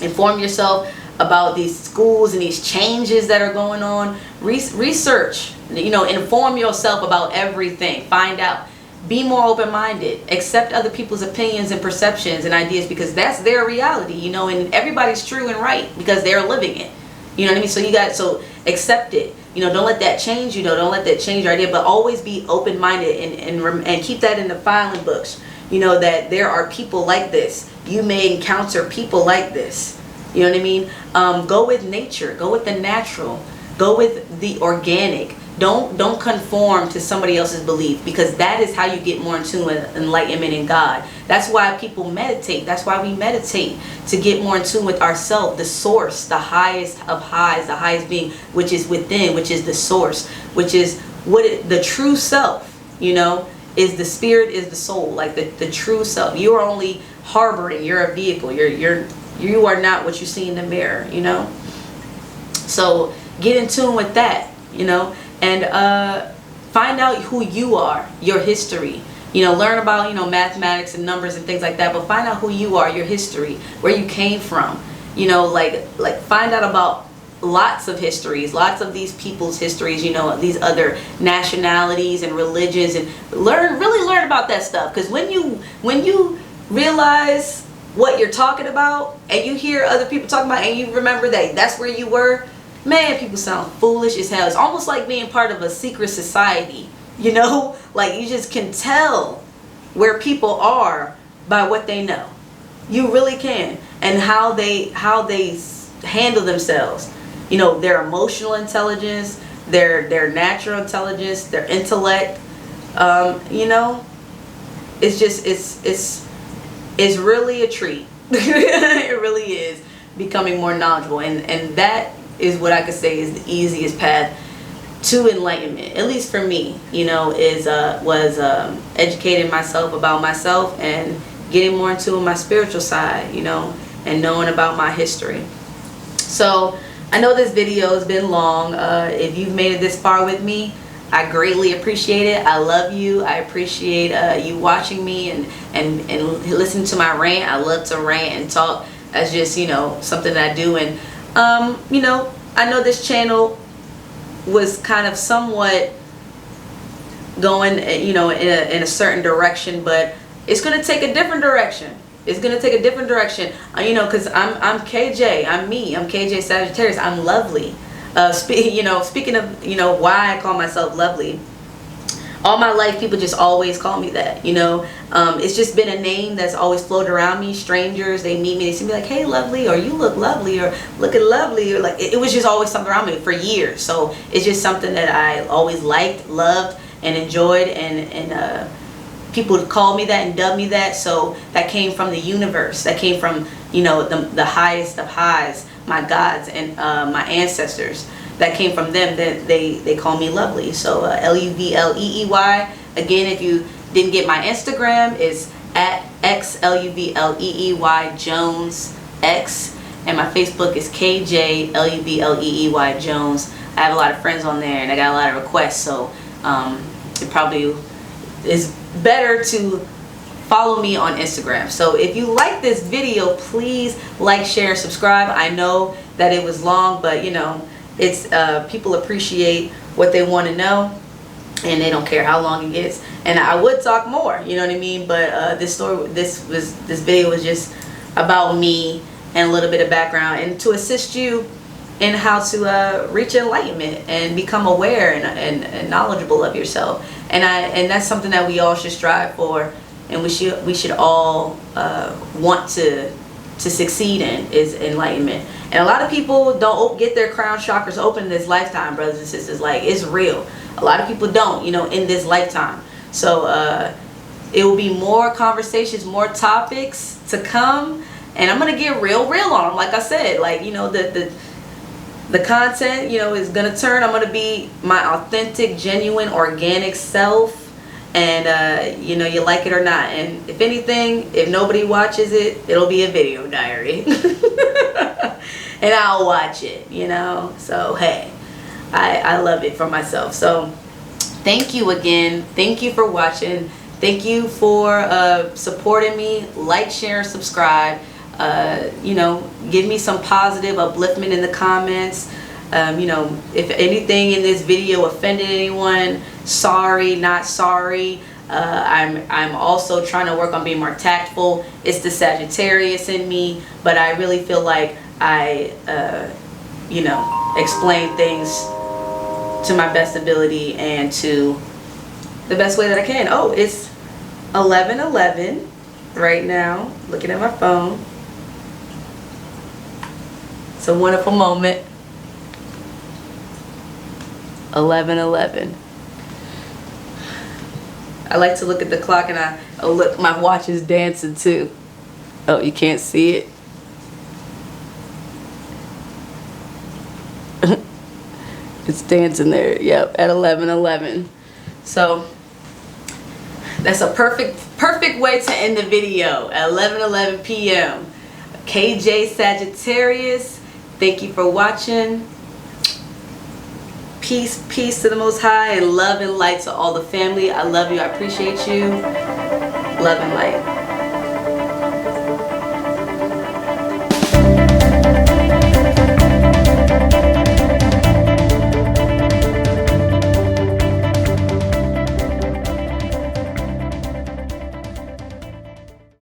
inform yourself about these schools and these changes that are going on. Research, inform yourself about everything. Find out. Be more open-minded. Accept other people's opinions and perceptions and ideas, because that's their reality, and everybody's true and right because they're living it. You know what I mean? So accept it. Don't let that change you, though. Don't let that change your idea, but always be open-minded and keep that in the filing books. That there are people like this. You may encounter people like this. You know what I mean? Go with nature. Go with the natural. Go with the organic. Don't conform to somebody else's belief, because that is how you get more in tune with enlightenment in God. That's why people meditate. That's why we meditate, to get more in tune with ourselves, the source, the highest of highs, the highest being, which is within, which is the source, which is the true self, is the spirit, is the soul, like the true self. You are only harboring. You're a vehicle. You are not what you see in the mirror, So get in tune with that, and find out who you are, your history. Learn about, mathematics and numbers and things like that, but find out who you are, your history, where you came from. Like find out about lots of histories, lots of these people's histories, these other nationalities and religions, and really learn about that stuff. Because when you realize what you're talking about, and you hear other people talking about, and you remember that's where you were, man, people sound foolish as hell. It's almost like being part of a secret society, like you just can tell where people are by what they know. You really can. And how they handle themselves, their emotional intelligence, their natural intelligence, their intellect, it's really a treat. It really is, becoming more knowledgeable, and that is what I could say is the easiest path to enlightenment, at least for me, was educating myself about myself and getting more into my spiritual side, and knowing about my history. So I know this video has been long. If you've made it this far with me, I greatly appreciate it. I love you. I appreciate you watching me and listening to my rant. I love to rant and talk. That's just, something that I do. And, I know this channel was kind of somewhat going, in a certain direction, but it's going to take a different direction. It's going to take a different direction, because I'm KJ. I'm me. I'm KJ Sagittarius. I'm lovely. Speaking of, why I call myself lovely, all my life people just always call me that. It's just been a name that's always floated around me. Strangers, they meet me, they see me like, hey lovely, or you look lovely, or looking lovely, or like it was just always something around me for years. So it's just something that I always liked, loved, and enjoyed, and people call me that and dub me that. So that came from the universe. That came from the highest of highs, my gods and my ancestors. That came from them. That they call me lovely. So L-U-V-L-E-E-Y. Again, if you didn't get my Instagram, it's at XLUVLEEY Jones X, and my Facebook is KJ LUVLEEY Jones. I have a lot of friends on there, and I got a lot of requests. So it probably is better to follow me on Instagram. So if you like this video, please like, share, subscribe. I know that it was long, but it's people appreciate what they want to know, and they don't care how long it gets. And I would talk more, you know what I mean, but this video was just about me and a little bit of background, and to assist you in how to reach enlightenment and become aware and knowledgeable of yourself. And that's something that we all should strive for, and we should all want to succeed in, is enlightenment. And a lot of people don't get their crown chakras open in this lifetime, brothers and sisters. Like, it's real. A lot of people don't, in this lifetime. So it will be more conversations, more topics to come, and I'm gonna get real on them. Like I said, like, the content, is gonna turn. I'm gonna be my authentic, genuine, organic self. And you like it or not. And if anything, if nobody watches it, it'll be a video diary. And I'll watch it, So hey, I love it for myself. So thank you again. Thank you for watching. Thank you for supporting me. Like, share, subscribe. You know, give me some positive upliftment in the comments. You know, if anything in this video offended anyone, sorry, not sorry. I'm also trying to work on being more tactful. It's the Sagittarius in me, but I really feel like I, you know, explain things to my best ability and to the best way that I can. Oh, it's 11:11 right now. Looking at my phone. It's a wonderful moment. 11:11. I like to look at the clock, and oh look, my watch is dancing too. Oh, you can't see it. It's dancing there. Yep, at 11:11. So that's a perfect way to end the video at 11:11 p.m. KJ Sagittarius, thank you for watching. Peace to the Most High, and love and light to all the family. I love you. I appreciate you. Love and light.